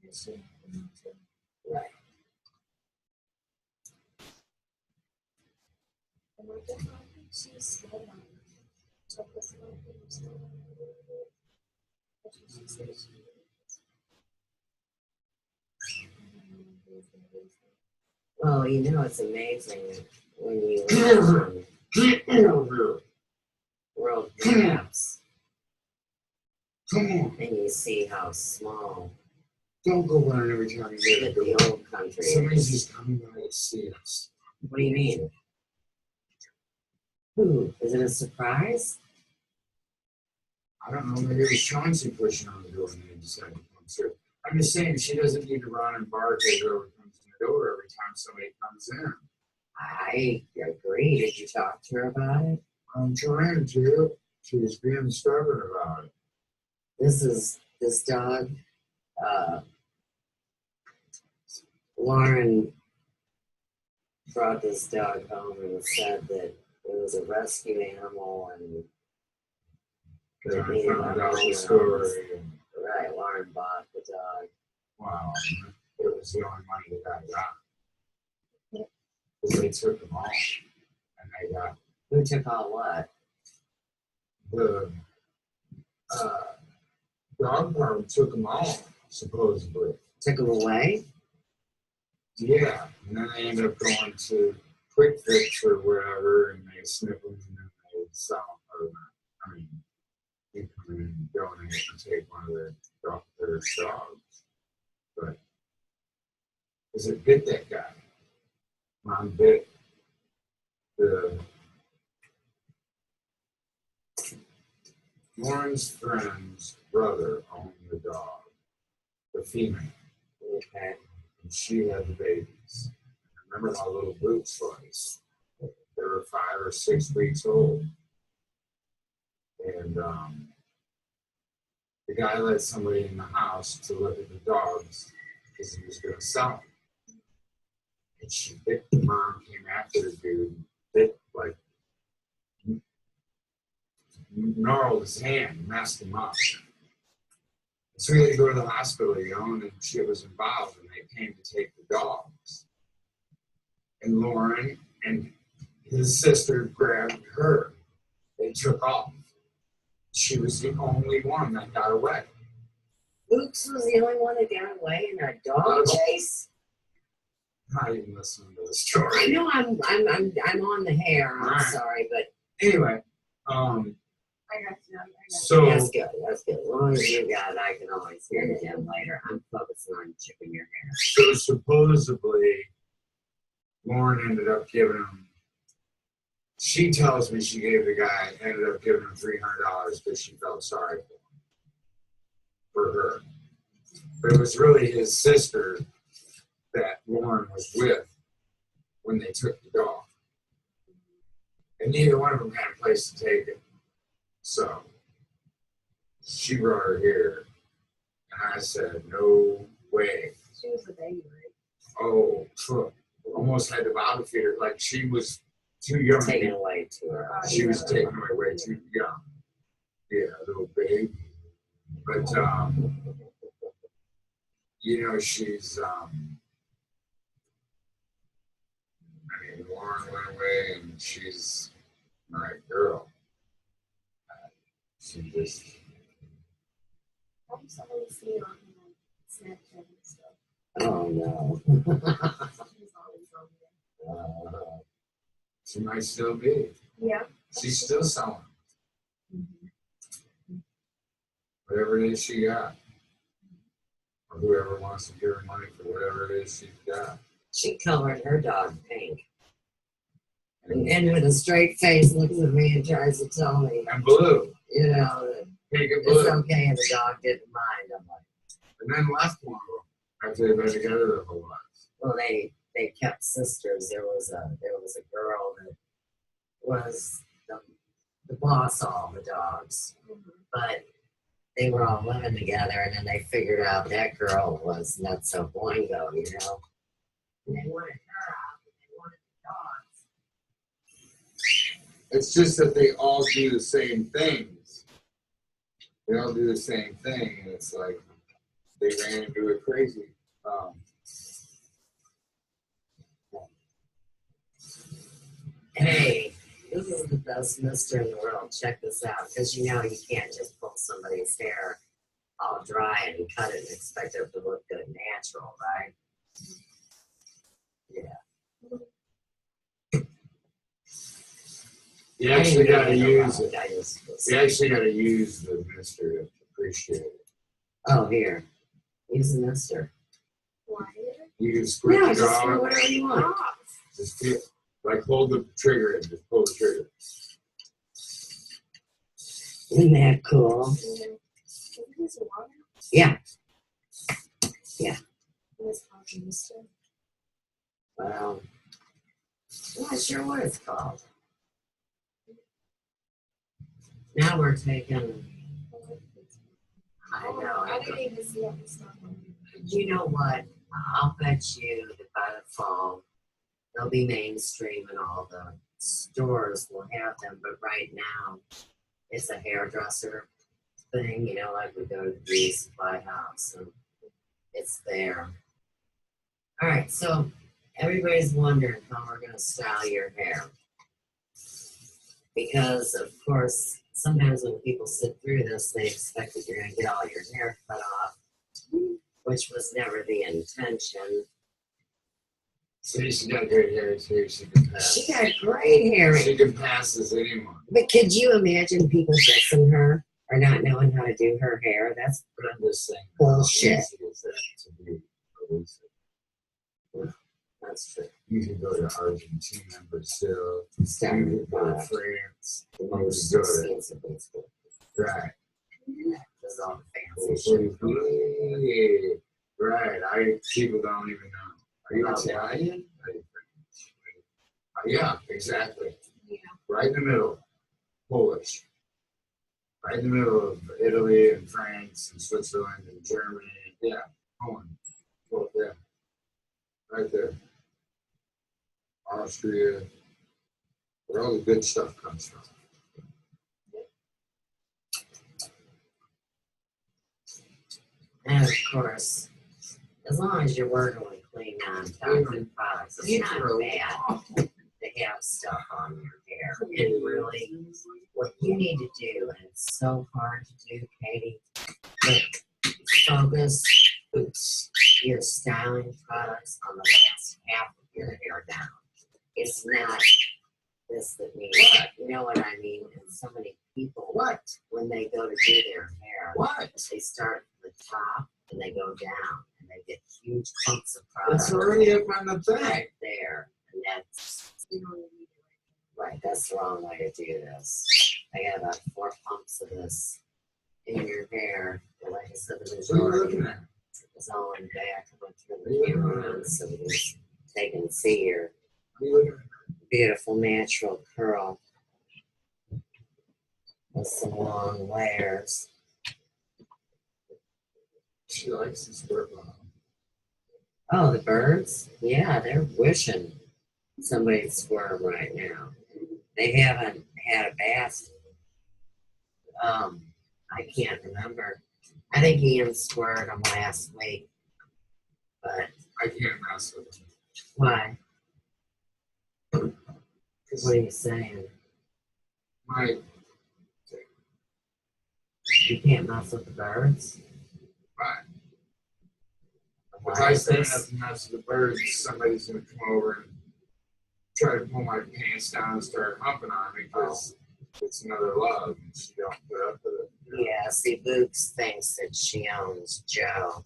Yeah, she didn't too. Right. And my grandma, I think she's took us like that's what she said she Well, it's amazing when you look on world maps Come on, and you see how small don't go running every time you get the a door. old country Somebody's is. just coming by to see us. What do you mean? Who? Is it a surprise? I don't know, maybe it was Chauncey pushing on the door and they decided to come through. I'm just saying she doesn't need to run and bark at whoever comes in the door every time somebody comes in. I agree. Did you talk to her about it? I'm trying to. She's being stubborn about it. This dog, Lauren brought this dog home and said that it was a rescue animal and Then I needed found a out home the story. And, right, Lauren bought the dog. wow, it was the only money that I got. Because they took them all. And they got Who took all what? the dog park took them all, supposedly. Took them away? Yeah, and then they ended up going to Quick Fix or wherever, and they snip them and then they sell them. I mean, you come in and donate and take one of their dogs. But, because it bit that guy. Mom bit the Lauren's friend's brother owned the dog, the female. Okay. And she had the babies. I remember how little Boots was. They were 5 or 6 weeks old. And the guy let somebody in the house to look at the dogs because he was going to sell them. And she bit the mom, came after the dude, bit like, gnarled his hand, messed him up. So we had to go to the hospital, and she was involved, and they came to take the dogs. And Lauren and his sister grabbed her. They took off. She was the only one that got away. Luke's was the only one that got away in a dog chase? Not even listening to the story. I know I'm on the hair. I'm Right. sorry, but Anyway, I got you. so that's good. That's good. As long as you got it, I can always hear it again later. I'm focusing on chipping your hair. so supposedly Lauren ended up giving him. She tells me she gave the guy, ended up giving him $300 because she felt sorry for her. But it was really his sister that Lauren was with when they took the dog. And neither one of them had a place to take it. So she brought her here. And I said, no way. She was a baby, right? almost had to bottle feed her. Like she was too young. Taken away to her. She was taken away way too young. Yeah, a little baby. But you know, she's I mean, Lauren went away and she's my girl. She just I just always see her on like Snapchat and stuff. Oh no. She's always on there. she might still be. Yeah. She's still selling Mm-hmm. whatever it is she got. Or whoever wants to give her money for whatever it is she's got. She colored her dog pink. And with a straight face looks at me and tries to tell me, And blue. you know, that Pink and it's blue. okay and the dog didn't mind. I'm like, And then left one of them after they've been together their whole lives. well, they kept sisters. There was a girl that was the boss of all the dogs, Mm-hmm. but they were all living together, and then they figured out that girl was nutso boingo, you know. And they wanted her out, and they wanted the dogs. It's just that they all do the same things. They all do the same thing, and it's like they ran into a crazy. Hey, this is the best mister in the world. Check this out, because you know you can't just pull somebody's hair all dry and cut it and expect it to look good natural, right? Yeah. You actually got to I use it. just You actually got to use the mister to appreciate it. oh, here. Use the mister. Why? You can squirt No, the just do dog. whatever you want. Just feel, like hold the trigger and just pull the trigger. Isn't that cool? Is it water? Yeah. It's called mister. Well, I'm not sure what it's called. Now we're taking, I know. I didn't even see that it's not on. You know what? I'll bet you that by the fall, they'll be mainstream and all the stores will have them. But right now, it's a hairdresser thing, you know, like we go to the beauty supply house and it's there. All right, so everybody's wondering how we're going to style your hair. Because, of course, sometimes when people sit through this, they expect that you're going to get all your hair cut off, which was never the intention. See, she got great hair too. She can pass. She got great hair. She can pass as anyone. But could you imagine people dissing her or not knowing how to do her hair? That's But I'm just saying. Bullshit. How easy is that to be elusive? that's true. You can go to Argentina, Brazil, Start you with can go to the France. most Good. expensive school. Right. There's all the fancy shit. Right. People don't even know. Are you Italian? Are you French? Yeah, exactly. Yeah. Right in the middle. Polish. Right in the middle of Italy and France and Switzerland and Germany. Yeah. Poland. Both there. Right there. Austria. Where all the good stuff comes from. And of course, as long as you're working with clean non-toxic products, it's not bad to have stuff on your hair. And really, what you need to do, and it's so hard to do, Katie, but focus your styling products on the last half of your hair down. It's not this that means, you know what I mean? And so many people, when they go to do their hair, they start from the top and they go down and they get huge clumps of product. It's already up on the thing. Right there. And that's, right, that's the wrong way to do this. I got about 4 pumps of this in your hair. And like I said, the What are you majority looking at? is all in back. I went through the camera so they can see your What are you looking at? beautiful natural curl with some long layers. She likes the squirt bottle. Oh, the birds? Yeah, they're wishing somebody'd squirm right now. They haven't had a bath. I can't remember. I think Ian squirted them last week, but I can't mess with them. why? What are you saying? My, You can't mess with the birds? my, if Why I is stand this? up and mess with the birds, somebody's gonna come over and try to pull my pants down and start humping on me because it's another love and she don't put up with it. Yeah, see, Boots thinks that she owns Joe.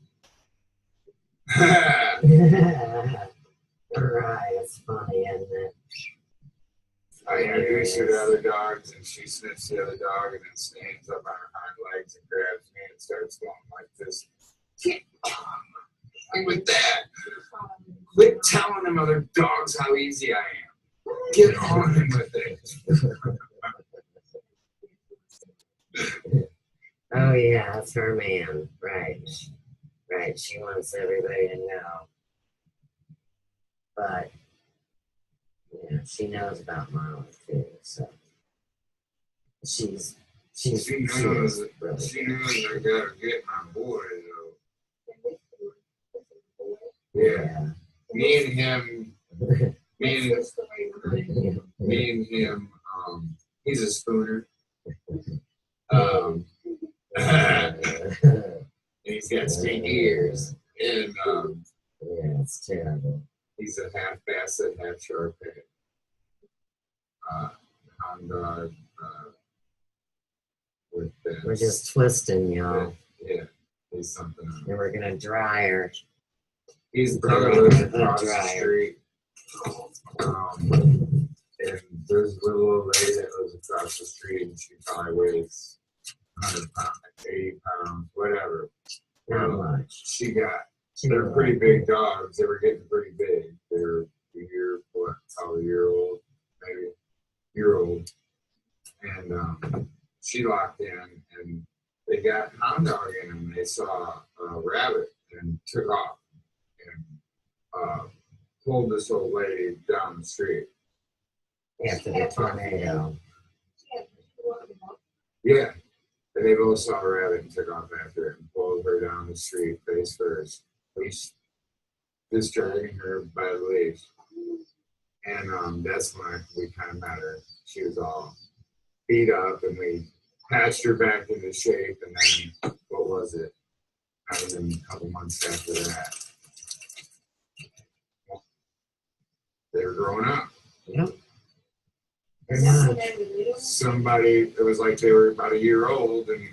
Right, it's funny, isn't it? I introduce her to other dogs and she sniffs the other dog and then stands up on her hind legs and grabs me and starts going like this. Get on with that. Quit telling them other dogs how easy I am. Get on with it. Oh yeah, that's her man. Right. Right. She wants everybody to know. But yeah, she knows about Marla too, so she's She knows, really she good. knows I gotta get my boy though. Yeah. Me and him, me and him, he's a spooner. And he's got straight ears. And yeah, it's terrible. he's a half basset, half short hair. Hound dog with that. We're just twisting, y'all. Yeah, he's something else. And we're gonna dry her. His brother lives across the Dryer. street. And there's a little old lady that lives across the street and she probably weighs 100 pounds, 80 pounds, whatever. Not much. They're pretty big dogs. They were getting pretty big. They're probably a year old, maybe year old. And she locked in and they got hound dog in them. They saw a rabbit and took off and pulled this old lady down the street. After the tornado. Yeah. And they both saw a rabbit and took off after it and pulled her down the street face first. Just dragging her by the leash. And that's when we kind of met her. She was all beat up and we patched her back into shape. And then, what was it? Not even a couple months after that. They were growing up. Yep. They're not. Somebody, it was like they were about a year old and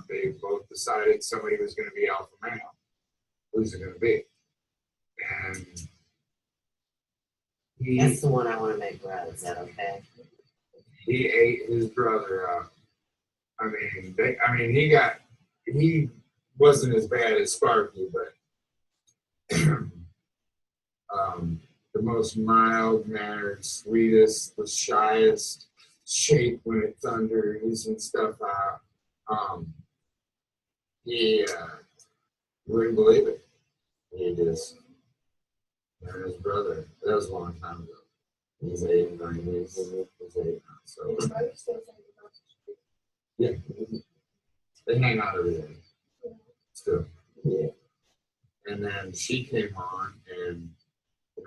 they both decided somebody was going to be alpha male. Who's it going to be? And That's the one I want to make red. Is that okay? he ate his brother up. He wasn't as bad as Sparky, but the most mild-mannered, sweetest, the shyest, shake when it's under, using stuff out. He wouldn't believe it. He just, and his brother, that was a long time ago. He's 8, 9 years, he's 8 now, so. Yeah. They hang out every day. Still. Yeah. And then she came on and,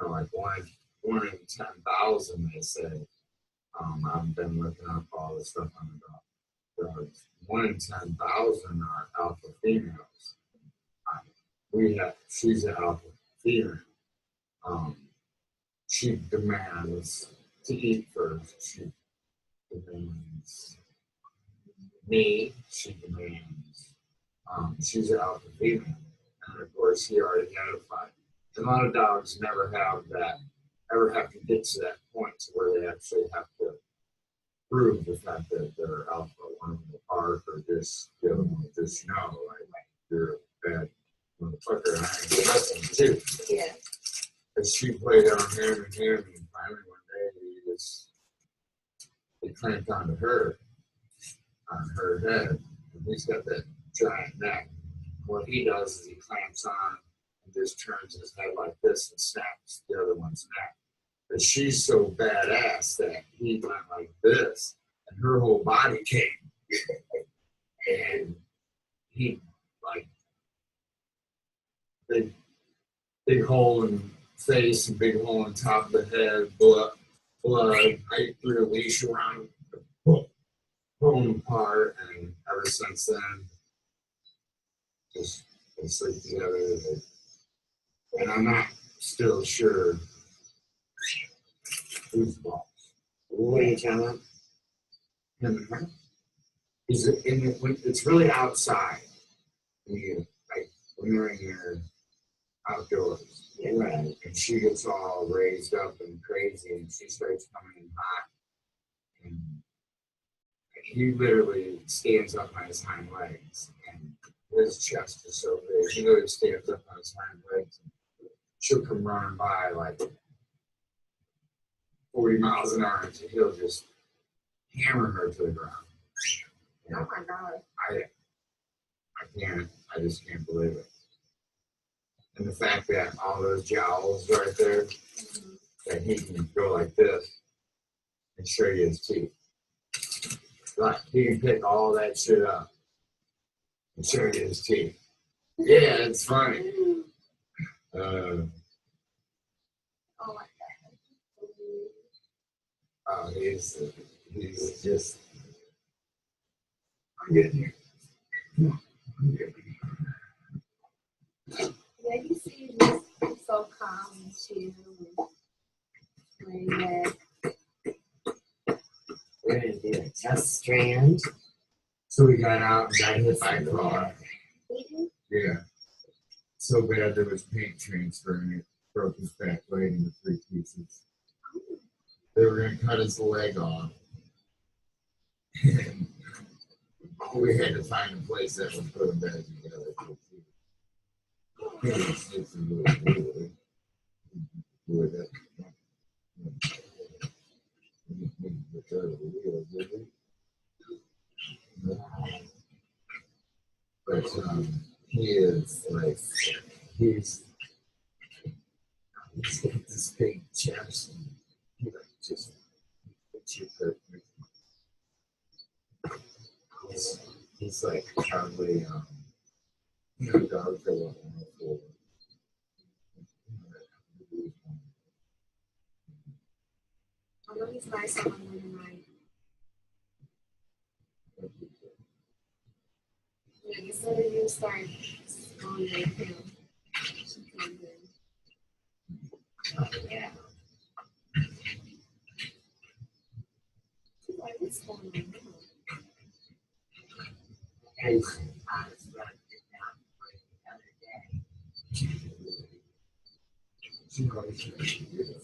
like one in 10,000, they say. I've been looking up all this stuff on the dogs. 1 in 10,000 are alpha females. She's an alpha female. She demands to eat first. She demands me. She demands. She's an alpha female. And of course, he already had a fight. And a lot of dogs never have to get to that point to where they actually have to prove the fact that they're alpha one in the park or just like you're a bad motherfucker and I ain't listening too. Yeah. And she played on him and finally one day he clamped onto her on her head and he's got that giant neck. What he does is he clamps on and just turns his head like this and snaps the other one's neck. But she's so badass that he went like this, and her whole body came. And he, like, big hole in face and big hole on top of the head, blood. I threw a leash around, pull them apart, and ever since then, just they sleep together. And I'm not still sure who's boss. What are you talking about? Him and her. He's in the, when it's really outside. When you like when you're in your outdoors. Yeah, right. And she gets all raised up and crazy, and she starts coming in hot. And he literally stands up on his hind legs, and his chest is so big. He literally stands up on his hind legs, and she'll come running by like 40 miles an hour, and he'll just hammer her to the ground. Oh my God. I just can't believe it. And the fact that all those jowls right there, that he can go like this and show you his teeth. Like, he can pick all that shit up and show you his teeth. Yeah, it's funny. Oh my God. He's just, I'm getting here. I'm getting here. Yeah, you see this so calm and chill and laid back. We're going to do a test strand. So we got out and got hit by a car. Eating? Yeah. So bad there was paint transfer and it broke his back leg into 3 pieces. They were going to cut his leg off. And we had to find a place that would put him back together. It's really good. But he is like, he's got this big chest and he like just hits you perfect. He's like probably dogs are a lot more for. I know he's nice on Monday night. Yeah, as soon as you start going with him, she comes in. Oh, yeah. She's like, what's going on now? And I was running it down for the other day. She always tries to do this.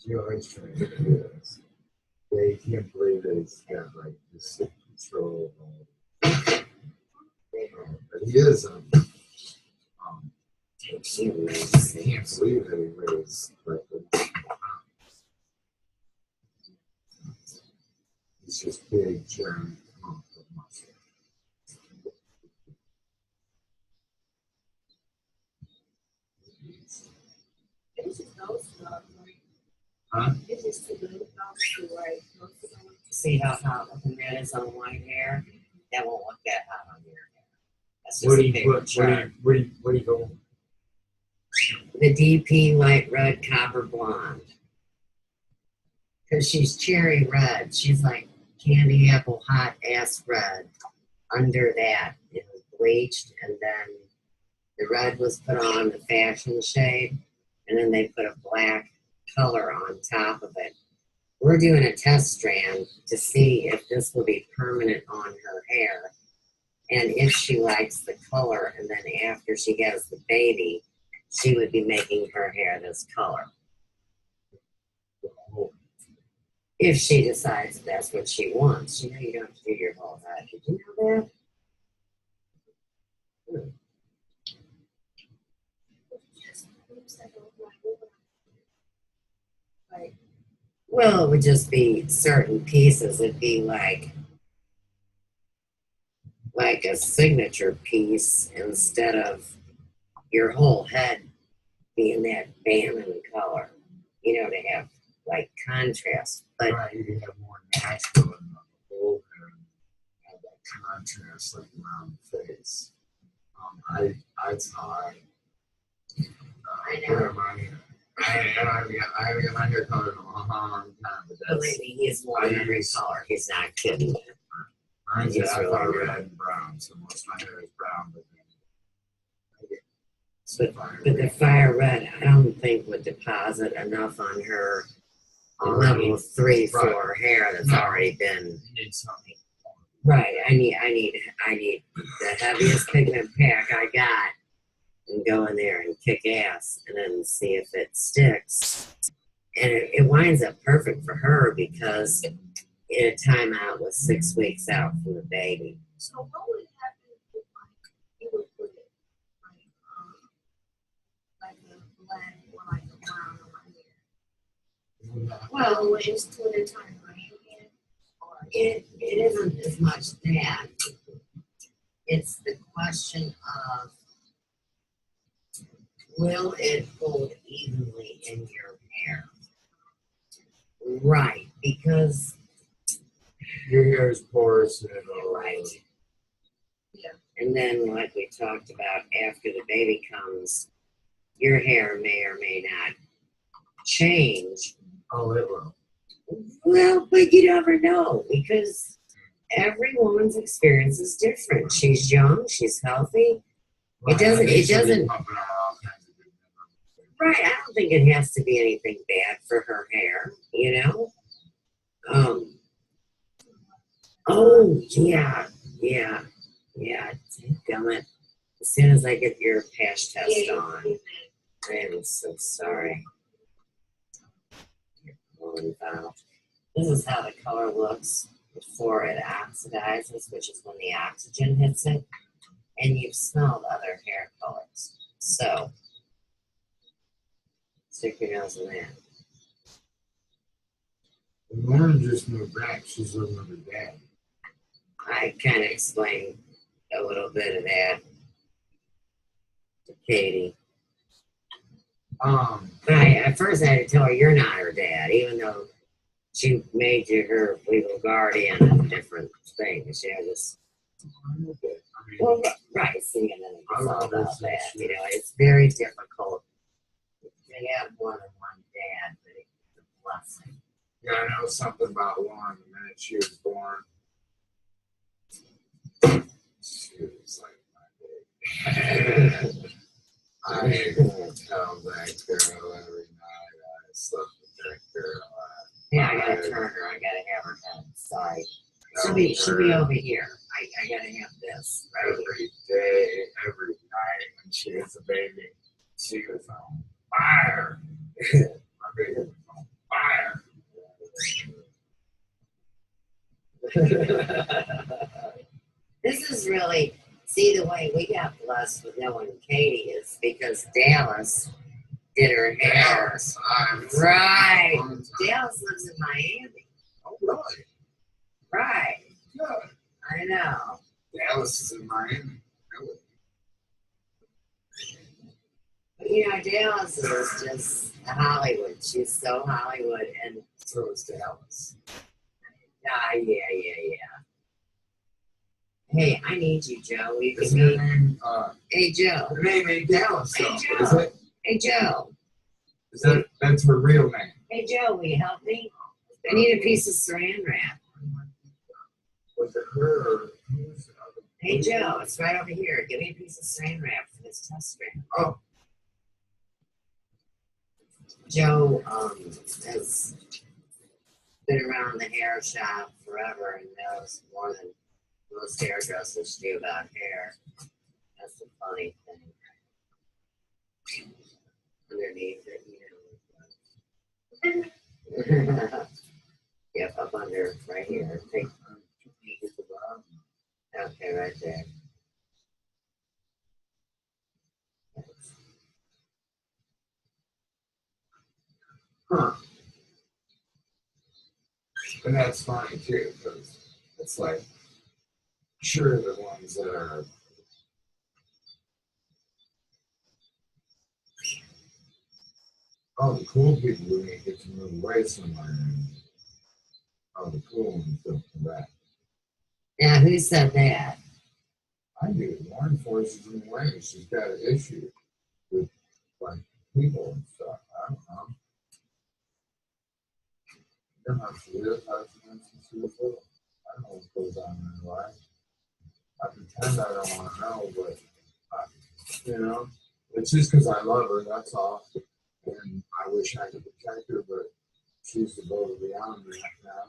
She always tries to do this. They can't believe that he's got like this control of all. But he is She was, I can't believe that he weighs like this. He's just big, giant hump of muscle. It's just those stuff, right? Huh? It's just too good. Those two, right? Those two, right? see how hot looking that is on white hair? That won't look that hot on your hair. That's just What do a you big put? chart. What do you go? The DP light red copper blonde. Because she's cherry red. She's like candy apple hot ass red. Under that, it was bleached, and then the red was put on the fashion shade, and then they put a black color on top of it. We're doing a test strand to see if this will be permanent on her hair, and if she likes the color, and then after she has the baby, she would be making her hair this color. If she decides that's what she wants. You know, you don't have to do your whole head. Did you know that? Like, Well, it would just be certain pieces. It'd be like like a signature piece instead of your whole head being that salmon color, you know, to have like contrast. But right, you can have more natural in the whole hair and have that contrast like around the face. That's how I know. wear my hair. I haven't got my hair colored in a long time, but believe me, he's more than every color. He's not kidding. mine's It's I really thought good. red and brown, so most of my hair is brown, but then I get But, fire but the red. fire red, I don't think would deposit enough on her Already- level 3, 4 right. hair that's No. already been. You need something. Right. I need the heaviest pigment pack I got and go in there and kick ass and then see if it sticks. And it winds up perfect for her because in a timeout was 6 weeks out from the baby. So what would happen if like you would put it like a black or like a brown on my hair? Well, Well, it's to the time my hair or it isn't as much that. It's the question of will it hold evenly in your hair? Right, because Your hair is porous and it'll right. Yeah. And then like we talked about after the baby comes, your hair may or may not change. Oh, it will. Well, but you never know because every woman's experience is different. She's young, she's healthy. Right, doesn't- I think it she'll be doesn't- pumping out all kinds of good numbers. Right, I don't think it has to be anything bad for her hair, you know? Oh, yeah. Gummit. As soon as I get your patch test on, I am so sorry. This is how the color looks before it oxidizes, which is when the oxygen hits it. And you've smelled other hair colors. So, stick your nose in that. Lauren just moved back. She's living with her dad. I kind of explained a little bit of that to Katie. At first I had to tell her you're not her dad, even though she made you her legal guardian and different things. She had this, I mean, well, right, see, and then it's all I about love that. this, You know, it's very difficult to have more than one dad, but it's a blessing. yeah, I know something about Lauren the minute she was born. She was like my baby. I tell that girl every night I slept with that girl. Yeah, I gotta turn her. I gotta have her head. Sorry. She'll be over here. I gotta have this, right? Every day, every night when she was a baby, she was on fire. My baby was on fire. This is really, see the way we got blessed with knowing Katie is because Dallas did her hair. Dallas, Right. all the time. Dallas lives in Miami. Oh, really? Right. Good. I know. Dallas is in Miami. Really? But you know, Dallas is just Hollywood. She's so Hollywood. And So is Dallas. yeah. Hey, I need you, Joe. You Is can her meet. name, Hey, Joe. her name ain't Dallas, Hey, though. Joe. Is it? Hey, Joe. Is that, that's her real name? Hey, Joe, will you help me? I need a piece of saran wrap. Was it her or who's the other? Hey, Joe, it's right over here. Give me a piece of saran wrap for this test strand. Oh, Joe has been around the hair shop forever and knows more than most hairdressers do about hair. That's the funny thing. Underneath it, you know. Yep, up under, right here. Take, okay, right there. huh. And that's funny too, because it's like Sure, the ones that are the cool people who may get to move away somewhere and the cool ones don't come back. Yeah, who said that? I do. Lauren forces them away. She's got an issue with like people and stuff. I don't know. You don't have to live. I don't know what goes on in her life. I pretend I don't want to know, but you know, it's just because I love her. That's all. And I wish I could protect her, but she's above beyond that now.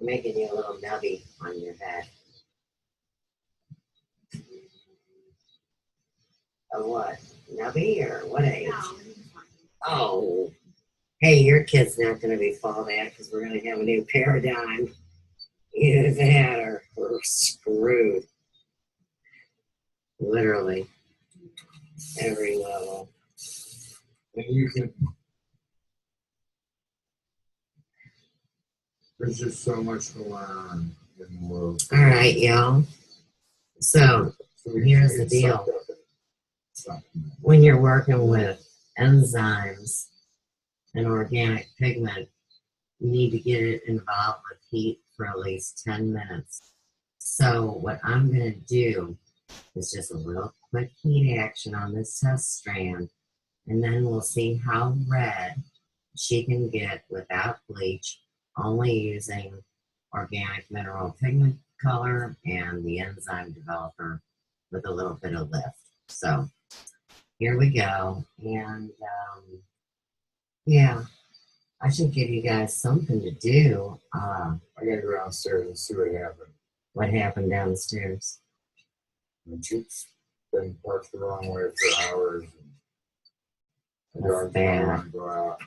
Making you a little nubby on your head. A what? Nubby or what age? Oh. Hey, your kid's not going to be fall that because we're going to have a new paradigm. Either that or we're screwed. Literally. Every level. And you can. There's just so much going on in the world. All right, y'all. So here's the deal. When you're working with enzymes and organic pigment, you need to get it involved with heat for at least 10 minutes. So what I'm going to do is just a little quick heat action on this test strand, and then we'll see how red she can get without bleach, only using organic mineral pigment color and the enzyme developer with a little bit of lift. So here we go. And yeah, I should give you guys something to do. I gotta go downstairs and see what happened. What happened downstairs? The Jeep's been parked the wrong way for hours. And the That's dog's bad. want to go out.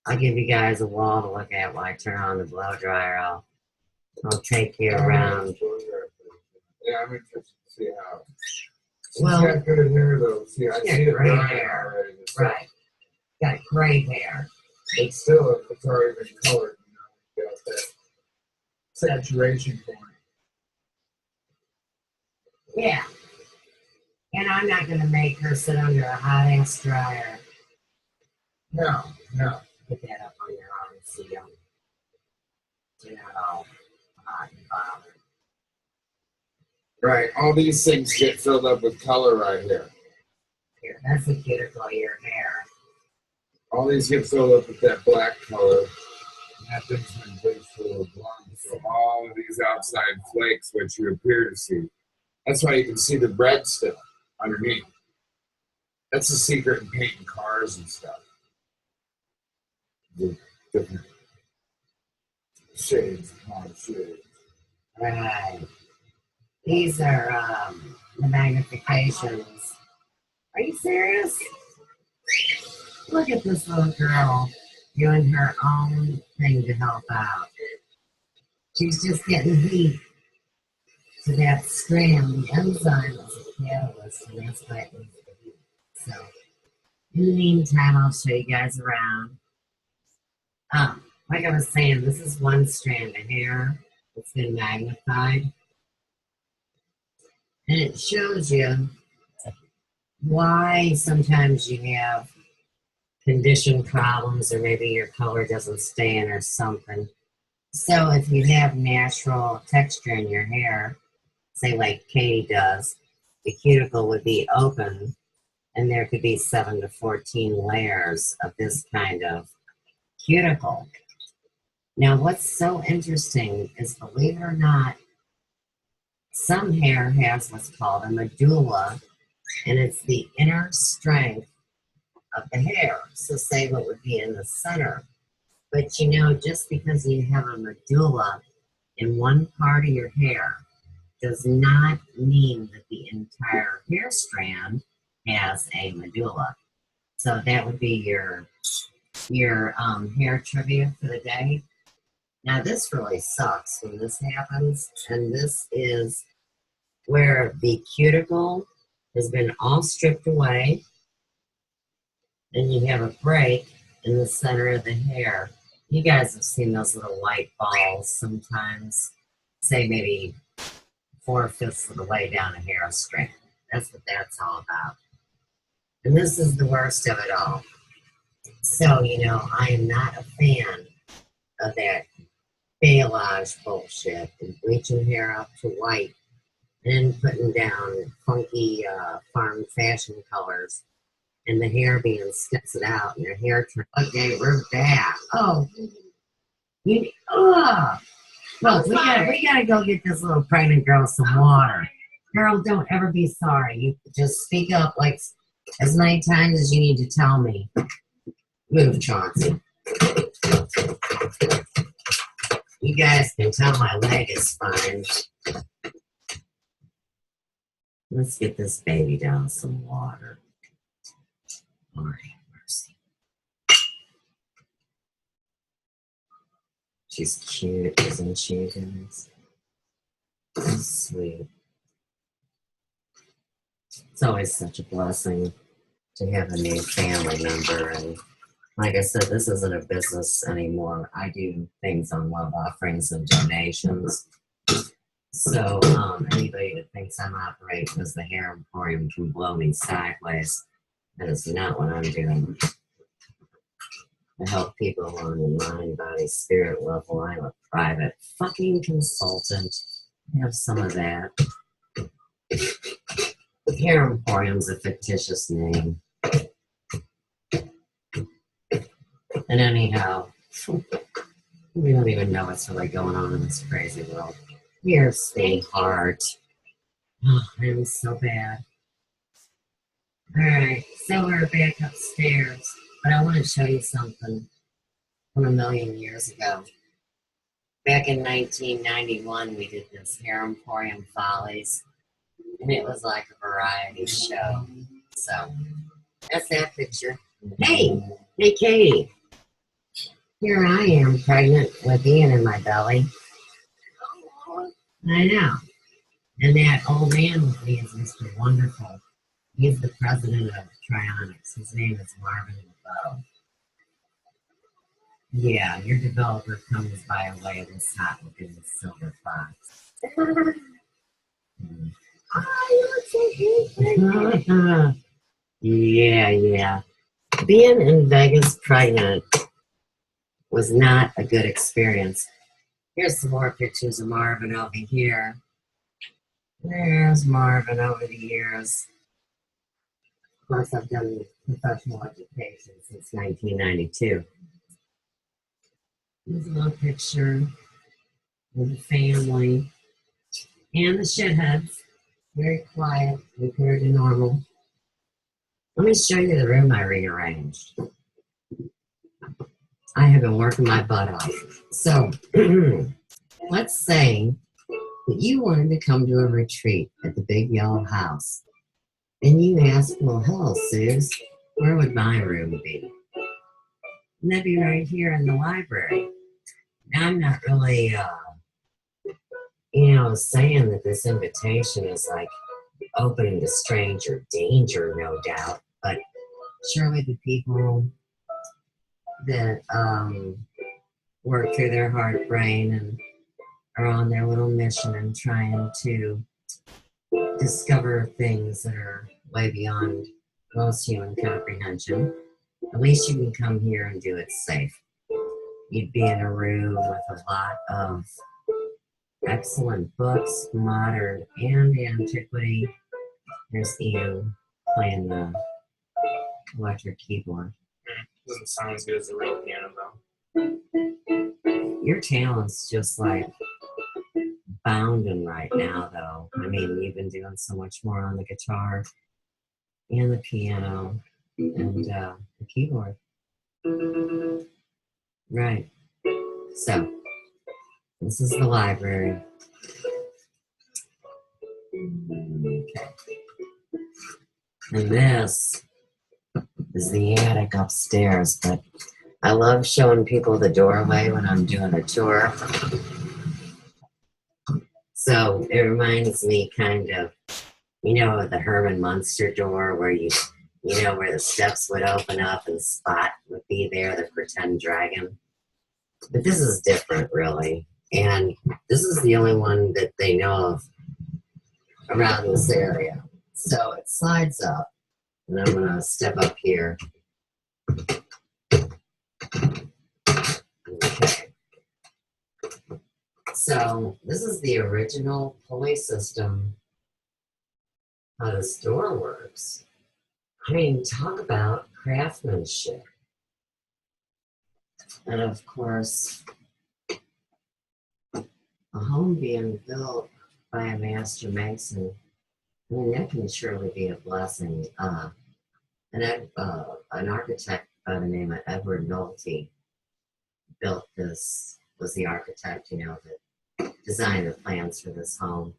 I'll give you guys a wall to look at while I turn on the blow dryer. I'll take you around. Yeah, I'm interested to see how. She's Well, got good hair though. See, I yeah, see it gray drying hair. already. Right. Got gray hair. But still, it's already been colored. You know, got that saturation point. Yeah. And I'm not going to make her sit under a hot ass dryer. No. Put that up on your arm so you're not all hot and bothered. Right. All these things get filled up with color right here. Here, that's the cuticle of your hair. All these get filled up with that black color. And that thing's been bleached for a little blonde. So all of these outside flakes, which you appear to see. That's why you can see the bread still underneath. That's the secret in painting cars and stuff. The different shades, hard shades. Right. These are the magnifications. Are you serious? Look at this little girl doing her own thing to help out. She's just getting heat to that strand. The enzyme is a catalyst, and that's why it needs the heat. So, in the meantime, I'll show you guys around. Like I was saying, this is one strand of hair that's been magnified. And it shows you why sometimes you have condition problems, or maybe your color doesn't stay in or something. So if you have natural texture in your hair, say like Katie does, the cuticle would be open and there could be 7 to 14 layers of this kind of cuticle. Now what's so interesting is, believe it or not, some hair has what's called a medulla, and it's the inner strength of the hair. So say what would be in the center. But you know, just because you have a medulla in one part of your hair does not mean that the entire hair strand has a medulla. So that would be your hair trivia for the day. Now this really sucks when this happens, and this is where the cuticle has been all stripped away, and you have a break in the center of the hair. You guys have seen those little white balls sometimes say maybe 4/5 of the way down a hair strand. That's what that's all about. And this is the worst of it all. So, you know, I am not a fan of that balayage bullshit and bleaching hair up to white and then putting down funky farm fashion colors and the hair being snipped out and your hair turned. Okay, we're back. Oh, look, we gotta go get this little pregnant girl some water. Girl, don't ever be sorry. You just speak up like as many times as you need to tell me. Move, Chauncey. You guys can tell my leg is fine. Let's get this baby down some water. All right, mercy. She's cute, isn't she, guys? So sweet. It's always such a blessing to have a new family member. And like I said, this isn't a business anymore. I do things on love offerings and donations. So anybody that thinks I'm operating as the hair emporium can blow me sideways. That is not what I'm doing. I help people on the mind, body, spirit level. I'm a private fucking consultant. I have some of that. Hair emporium's a fictitious name. And anyhow, we don't even know what's really going on in this crazy world. Here, sweetheart. Oh, I'm so bad. Alright, so we're back upstairs. But I want to show you something from a million years ago. Back in 1991, we did this Hair Emporium Follies. And it was like a variety show. So, that's that picture. Hey, Katie. Here I am, pregnant with Ian in my belly. I know. And that old man with me is Mr. Wonderful. He's the president of Trionics. His name is Marvin LeBeau. Yeah, your developer comes by way of this hot-looking silver fox. Yeah. Being in Vegas pregnant was not a good experience. Here's some more pictures of Marvin over here. There's Marvin over the years. Of course, I've done professional education since 1992. Here's a little picture of the family and the shitheads. Very quiet compared to normal. Let me show you the room I rearranged. I have been working my butt off. So, let's say that you wanted to come to a retreat at the big yellow house. And you ask, well, hello, Suze, where would my room be? And that'd be right here in the library. Now, I'm not really, saying that this invitation is like opening to stranger danger, no doubt. But surely the people that work through their heart brain and are on their little mission and trying to discover things that are way beyond most human comprehension, at least you can come here and do it safe. You'd be in a room with a lot of excellent books, modern and antiquity. There's Ian playing the electric keyboard. Doesn't sound as good as the real piano, though. Your talent's just like bounding right now, though. I mean, you've been doing so much more on the guitar and the piano and the keyboard. Right. So, this is the library. Okay. And this is the attic upstairs, but I love showing people the doorway when I'm doing a tour. So it reminds me kind of, the Herman Munster door where where the steps would open up and Spot would be there, the pretend dragon. But this is different, really. And this is the only one that they know of around this area. So it slides up, and I'm gonna step up here. Okay. So this is the original pulley system, how this door works. I mean, talk about craftsmanship. And of course, a home being built by a master mason, I mean, that can surely be a blessing. An architect by the name of Edward Nolte built this, was the architect, that designed the plans for this home.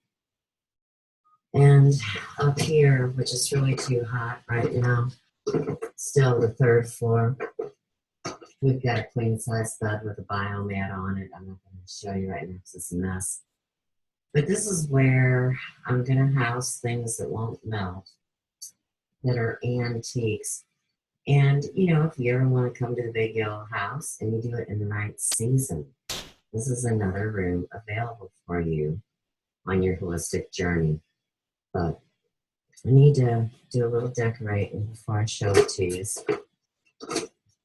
And up here, which is really too hot right now, still the third floor, we've got a queen size bed with a biomat on it. I'm not going to show you right now because it's a mess. But this is where I'm going to house things that won't melt, that are antiques. And, if you ever want to come to the Big Yellow House and you do it in the right season, this is another room available for you on your holistic journey. But I need to do a little decorating before I show it to you.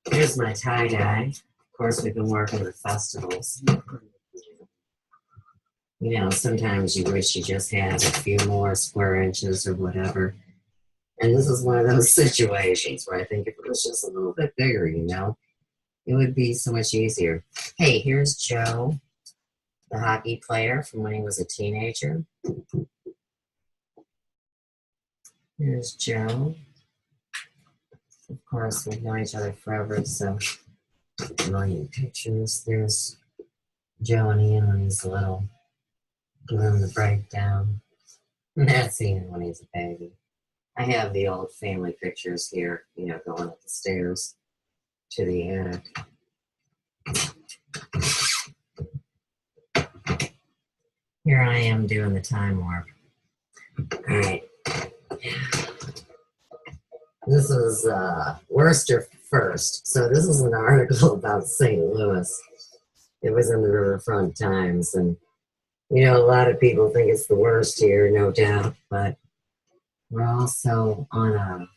Here's my tie-dye. Of course, we've been working with festivals. Sometimes you wish you just had a few more square inches or whatever. And this is one of those situations where I think if it was just a little bit bigger, it would be so much easier. Hey, here's Joe, the hockey player from when he was a teenager. Here's Joe. Of course, we've known each other forever, so a million pictures. There's Joe and Ian when he's little, giving him the breakdown. And that's Ian when he's a baby. I have the old family pictures here, going up the stairs to the attic. Here I am doing the time warp. All right. This is Worcester first. So this is an article about St. Louis. It was in the Riverfront Times. And, a lot of people think it's the worst here, no doubt. But we're also on a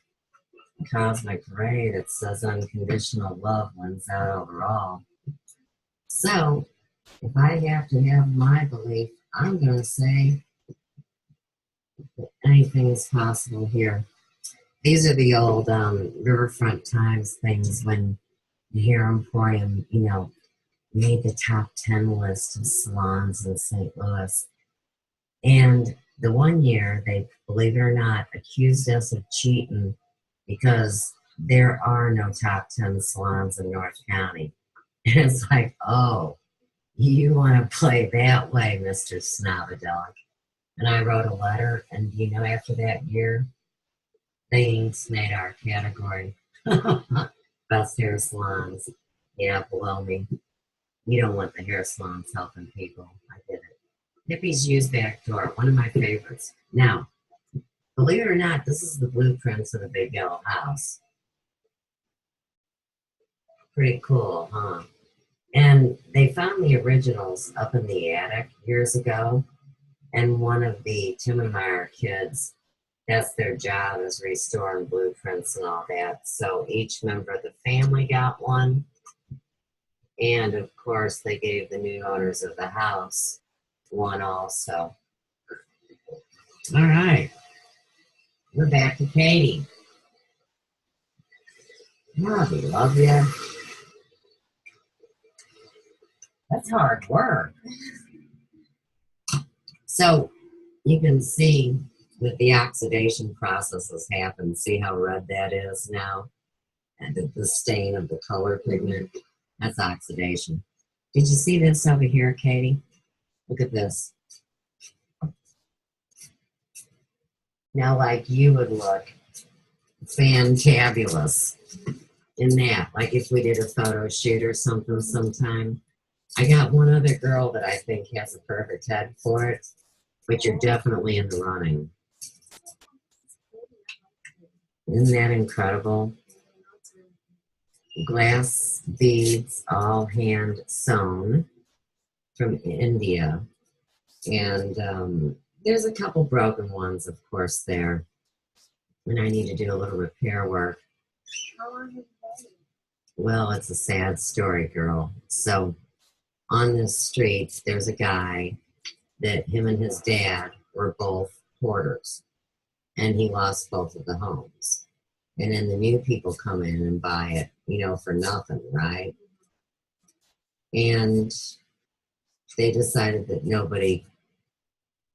cosmic ray that says unconditional love wins out overall. So if I have to have my belief, I'm going to say that anything is possible here. These are the old Riverfront Times things when you hear Emporium, made the top 10 list of salons in St. Louis. And the one year, they, believe it or not, accused us of cheating because there are no top 10 salons in North County. And it's like, oh, you want to play that way, Mr. Snobadelic. And I wrote a letter, and after that year, they made our category. Best hair salons. Yeah, below me. You don't want the hair salons helping people. I did it. Hippie's Used Back Door, one of my favorites. Now, believe it or not, this is the blueprints of the Big Yellow House. Pretty cool, huh? And they found the originals up in the attic years ago. And one of the Timmermeyer kids, that's their job, is restoring blueprints and all that. So each member of the family got one. And of course, they gave the new owners of the house one also. All right. We're back to Katie. Oh, we love you. That's hard work. So you can see that the oxidation process has happened. See how red that is now? And the stain of the color pigment. That's oxidation. Did you see this over here, Katie? Look at this. Now, like you would look fantabulous in that. Like if we did a photo shoot or something sometime. I got one other girl that I think has a perfect head for it, but you're definitely in the running. Isn't that incredible? Glass beads, all hand sewn. from India. And there's a couple broken ones, of course, there. And I need to do a little repair work. How long have you had it? Well, it's a sad story, girl. So on this street, there's a guy that him and his dad were both porters. And he lost both of the homes. And then the new people come in and buy it, you know, for nothing, right? And they decided that nobody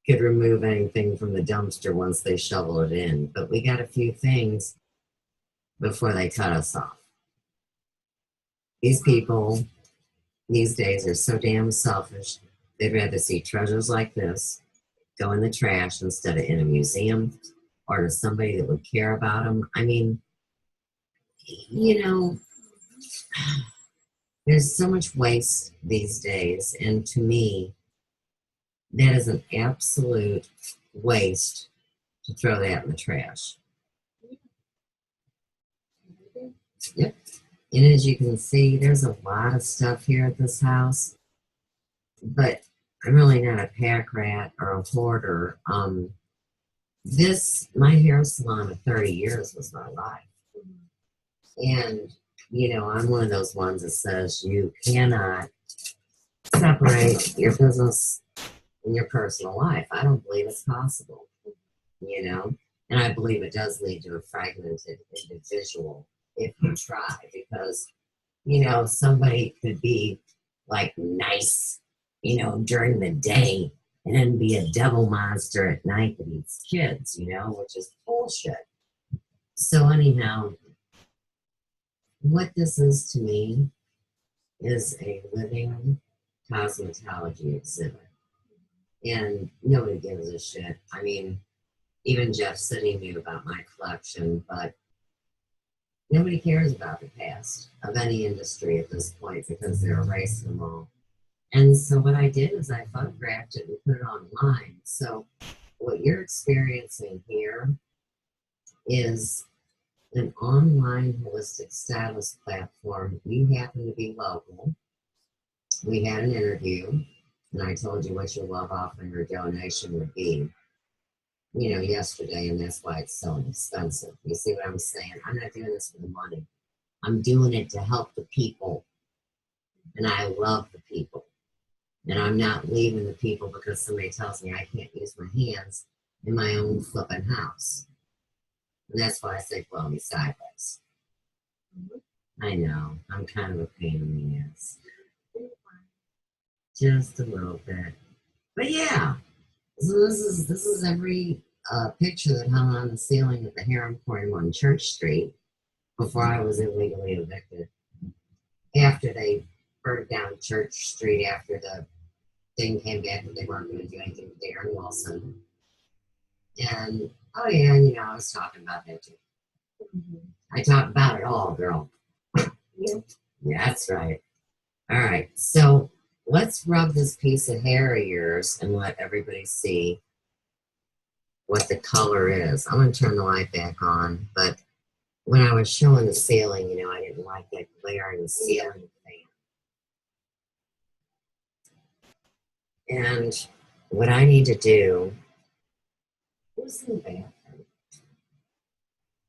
could remove anything from the dumpster once they shovel it in. But we got a few things before they cut us off. These people these days are so damn selfish. They'd rather see treasures like this go in the trash instead of in a museum or to somebody that would care about them. I mean, you know, there's so much waste these days, and to me, that is an absolute waste to throw that in the trash. Yep. And as you can see, there's a lot of stuff here at this house, but I'm really not a pack rat or a hoarder. My hair salon of 30 years was my life. And, you know, I'm one of those ones that says you cannot separate your business and your personal life. I don't believe it's possible, you know, and I believe it does lead to a fragmented individual if you try, because, you know, somebody could be like nice, you know, during the day and then be a devil monster at night that eats kids, you know, which is bullshit. So anyhow, what this is to me is a living cosmetology exhibit. And nobody gives a shit. I mean, even Jeff City knew about my collection, but nobody cares about the past of any industry at this point because they're erasing them all. And so what I did is I photographed it and put it online. So what you're experiencing here is an online holistic stylist platform. You happen to be local. We had an interview, and I told you what your love offering or donation would be, you know, yesterday, and that's why it's so expensive. You see what I'm saying? I'm not doing this for the money. I'm doing it to help the people, and I love the people. And I'm not leaving the people because somebody tells me I can't use my hands in my own flipping house. And that's why I say, blow me sideways. I know, I'm kind of a pain in the ass. Just a little bit. But yeah, so this is every picture that hung on the ceiling at the hair Emporium on Church Street before I was illegally evicted. After they burned down Church Street, after the thing came back that they weren't going to do anything with Darren Wilson. And, oh yeah, you know, I was talking about that too. I talk about it all, girl. Yeah. Yeah, that's right. All right, so let's rub this piece of hair of yours and let everybody see what the color is. I'm going to turn the light back on, but when I was showing the ceiling, you know, I didn't like that glaring ceiling fan. And what I need to do, who's in the bathroom?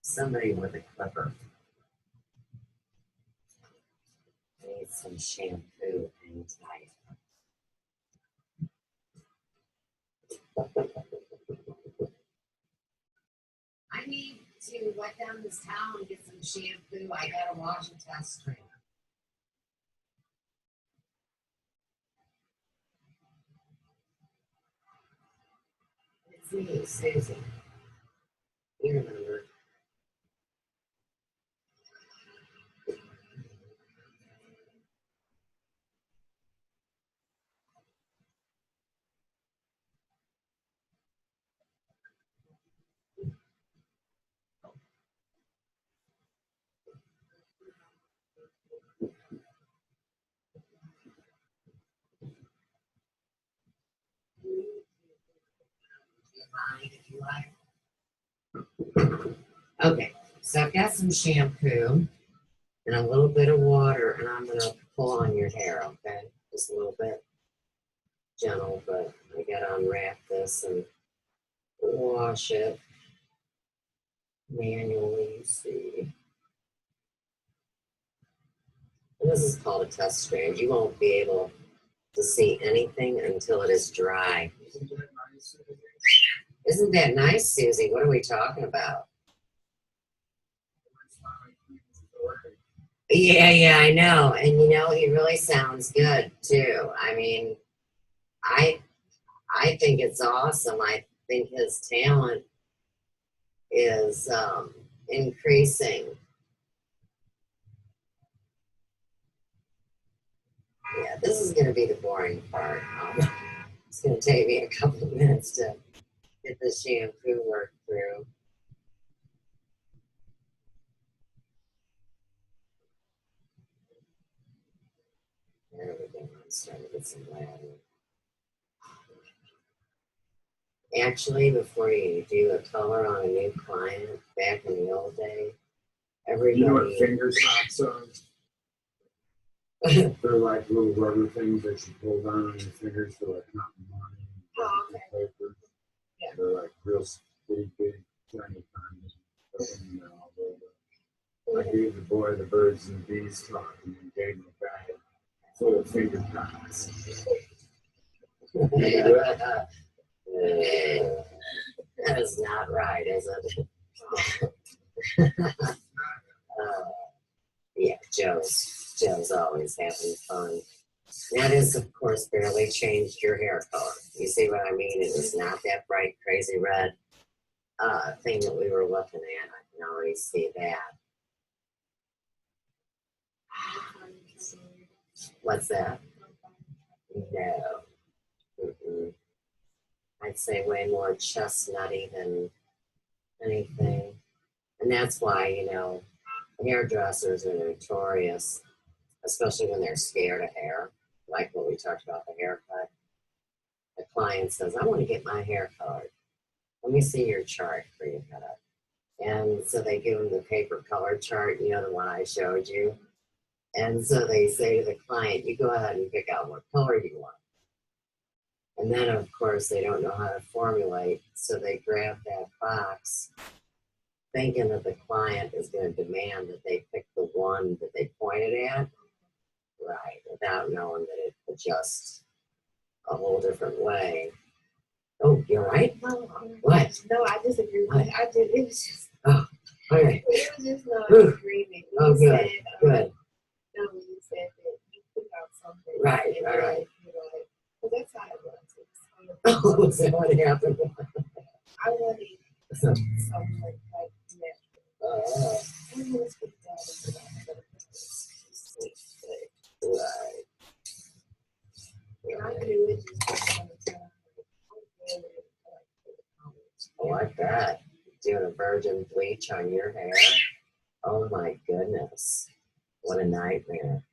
Somebody with a clipper. I need some shampoo and tie. I need to wet down this towel and get some shampoo. I gotta wash a test strand. It's me, Susie. You remember. If you like. Okay, so I've got some shampoo and a little bit of water, and I'm gonna pull on your hair, okay? Just a little bit. gentle, but I gotta unwrap this and wash it manually. See. And this is called a test strand. You won't be able to see anything until it is dry. Isn't that nice, Susie? What are we talking about? Yeah, I know. And you know, he really sounds good too. I mean, I think it's awesome. I think his talent is increasing. Yeah, this is going to be the boring part. It's going to take me a couple of minutes to get the shampoo worked through. There we go. I'm starting to get some lather. Actually, before you do a color on a new client, back in the old day, everybody. You know what finger socks are? They're like little rubber things that you pull down on your fingers for like counting money. Oh, okay. Paper. Yeah. They're like real big, shiny kind. I gave the boy the birds and bees talk and then gave him a bag full of finger socks. That is not right, is it? Yeah, Joe's always having fun. That is, of course, barely changed your hair color. You see what I mean? It is not that bright, crazy red thing that we were looking at. I can already see that. What's that? No. Mm-mm. I'd say way more chestnutty than anything. And that's why, you know, hairdressers are notorious, especially when they're scared of hair, like what we talked about, the haircut. The client says, I want to get my hair colored. Let me see your chart for your cut. And so they give them the paper color chart, you know, the one I showed you. And so they say to the client, you go ahead and pick out what color you want. And then, of course, they don't know how to formulate, so they grab that box thinking that the client is going to demand that they pick the one that they pointed at, right, without knowing that it adjusts a whole different way. Oh, you're right? No, What? no, I disagree with it. It was just, Oh, okay. it was just no Ooh. agreement. Oh, You good, said, good. no, you said that you put out something. Right, and right, then, right. you know, like, well, that's how it was. Oh, so what happened? I wanted someone like that. And it was good done. Right. And I knew it just wasn't the time. I like that. Doing a virgin bleach on your hair. Oh my goodness. What a nightmare.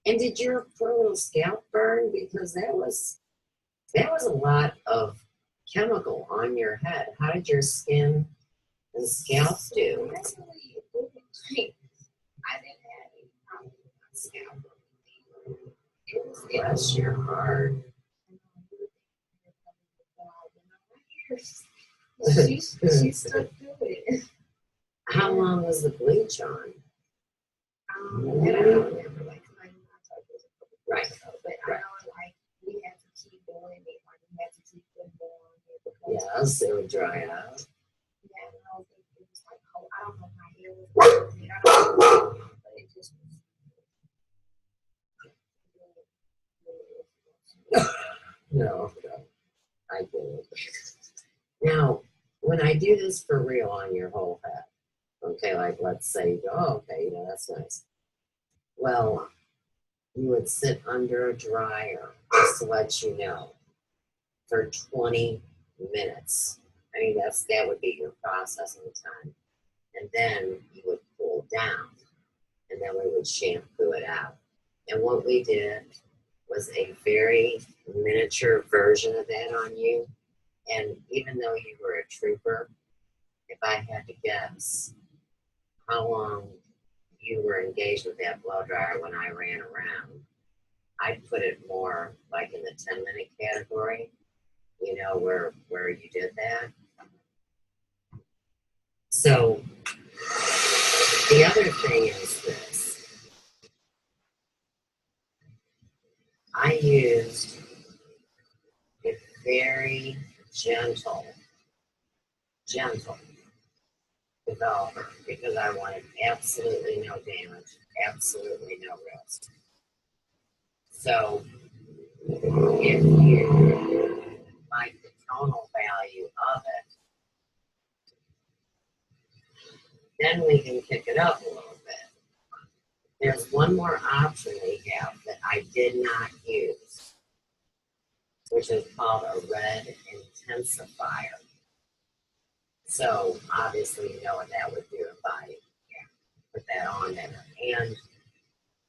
And did your poor little scalp burn? Because that was a lot of chemical on your head. How did your skin and scalp do? Actually, it didn't. I didn't have any problem with my scalp. It was Bless your heart. She stuck through it. How long was the bleach on? And I don't remember, like, I talked to a couple Right. ago, but I know, like, we had to keep doing it, like, we had to keep putting more on it because Yes, it would dry out. yeah, and I was like, it was like, oh, I don't know how it was, I don't know, but it just was. No, I didn't. Now, when I do this for real on your whole head, okay, like let's say, oh, okay, you know, that's nice. Well, you would sit under a dryer, just to let you know, for 20 minutes. I mean, that would be your processing time. And then you would cool down, and then we would shampoo it out. And what we did was a very miniature version of that on you. And even though you were a trooper, if I had to guess how long you were engaged with that blow dryer when I ran around. I'd put it more like in the 10-minute category, you know, where you did that. So the other thing is this. I used a very gentle developer because I wanted absolutely no damage, absolutely no risk. So if you like the tonal value of it, then we can kick it up a little bit. There's one more option we have that I did not use, which is called a red intensifier. So obviously you know what that would do if I put that on there. And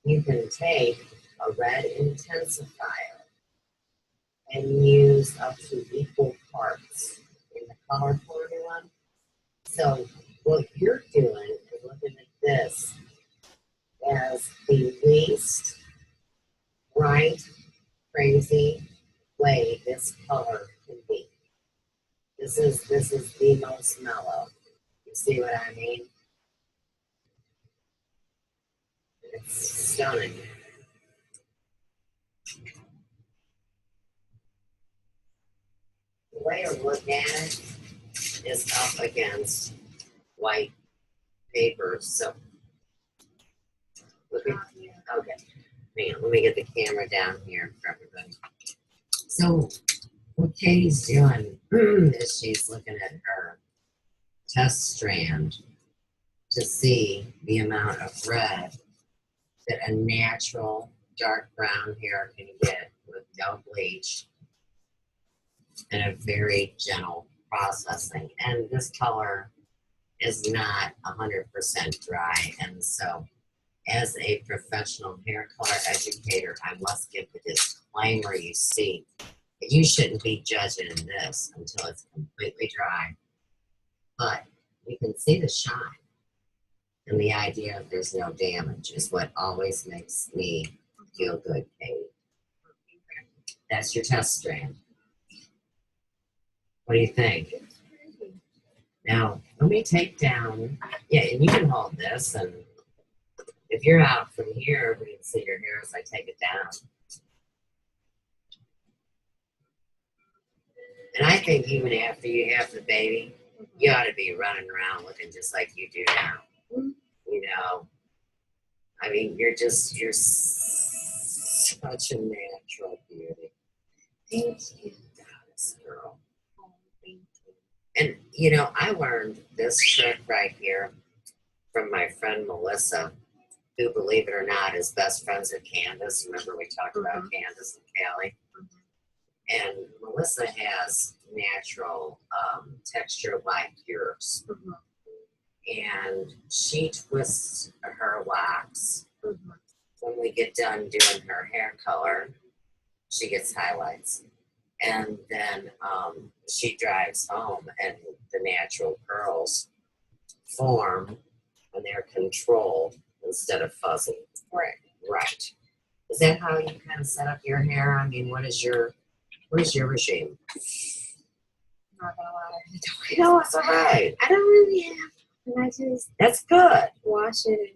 you can take a red intensifier and use up to equal parts in the color formula. So what you're doing is looking at this as the least bright, crazy way this color can be. This is the most mellow. You see what I mean? It's stunning. The way to look at it is up against white paper. So, look at, okay. Man, let me get the camera down here for everybody. So, what Katie's doing is she's looking at her test strand to see the amount of red that a natural dark brown hair can get with no bleach and a very gentle processing. And this color is not 100% dry. And so, as a professional hair color educator, I must give the disclaimer you see that you shouldn't be judging this until it's completely dry. But you can see the shine. And the idea of there's no damage is what always makes me feel good, Kate. That's your test strand. What do you think? Now, let me take down, yeah, and you can hold this, and if you're out from here, we can see your hair as I take it down. And I think even after you have the baby, you ought to be running around looking just like you do now. You know, I mean, you're such a natural beauty. Thank you, goddess girl. And, you know, I learned this trick right here from my friend Melissa, who, believe it or not, is best friends with Candace. Remember we talked about Candace and Callie? And Melissa has natural texture like yours. And she twists her locks. When we get done doing her hair color, she gets highlights. And then she drives home and the natural curls form when they're controlled instead of fuzzy. Right. Is that how you kind of set up your hair? I mean, what is your regime? I'm not gonna lie. No, it's all right. I don't really have. And I just That's good. wash it.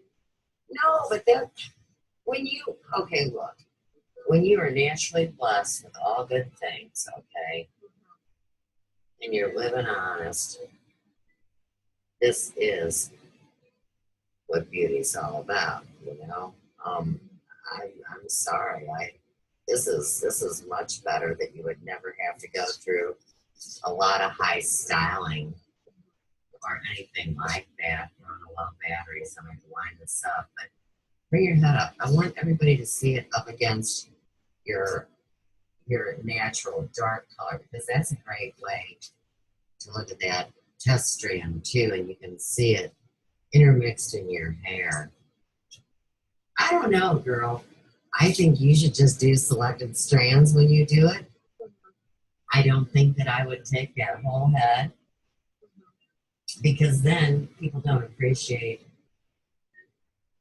And No, but that, okay, look, when you are naturally blessed with all good things, okay, and you're living honest, this is what beauty's all about, you know? I'm sorry, this is much better that you would never have to go through a lot of high styling or anything like that. You're on a low battery, so I'm going to wind this up. But bring your head up. I want everybody to see it up against your natural dark color, because that's a great way to look at that test strand too, and you can see it intermixed in your hair. I don't know, girl. I think you should just do selected strands when you do it. I don't think that I would take that whole head, because then people don't appreciate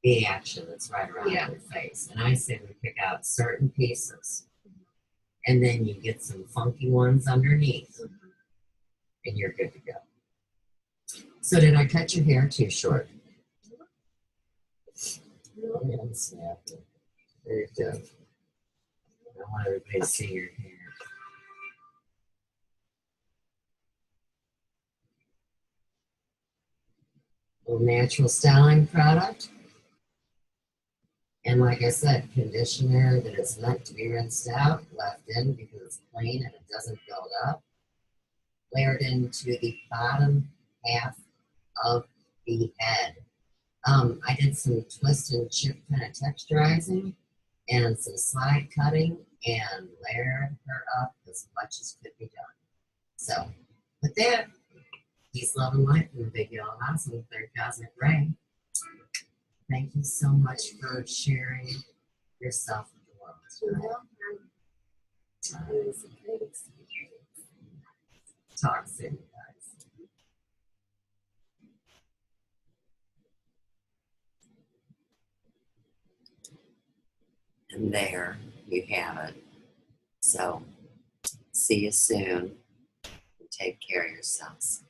the action that's right around Yeah. your face. And I say we pick out certain pieces, and then you get some funky ones underneath, and you're good to go. So did I cut your hair too short? Yeah, snap it. Very good. I want everybody to see your hair. Little natural styling product. And like I said, conditioner that is meant to be rinsed out, left in because it's clean and it doesn't build up. Layered into the bottom half of the head. I did some twist and chip kind of texturizing and some slide cutting and layered her up as much as could be done. So with that, peace, love, and light from the Big Yellow House and the Third Cosmic Ray. Thank you so much for sharing yourself with the world tonight. It was a great experience. Talk soon, guys. And there you have it. So, see you soon. Take care of yourselves.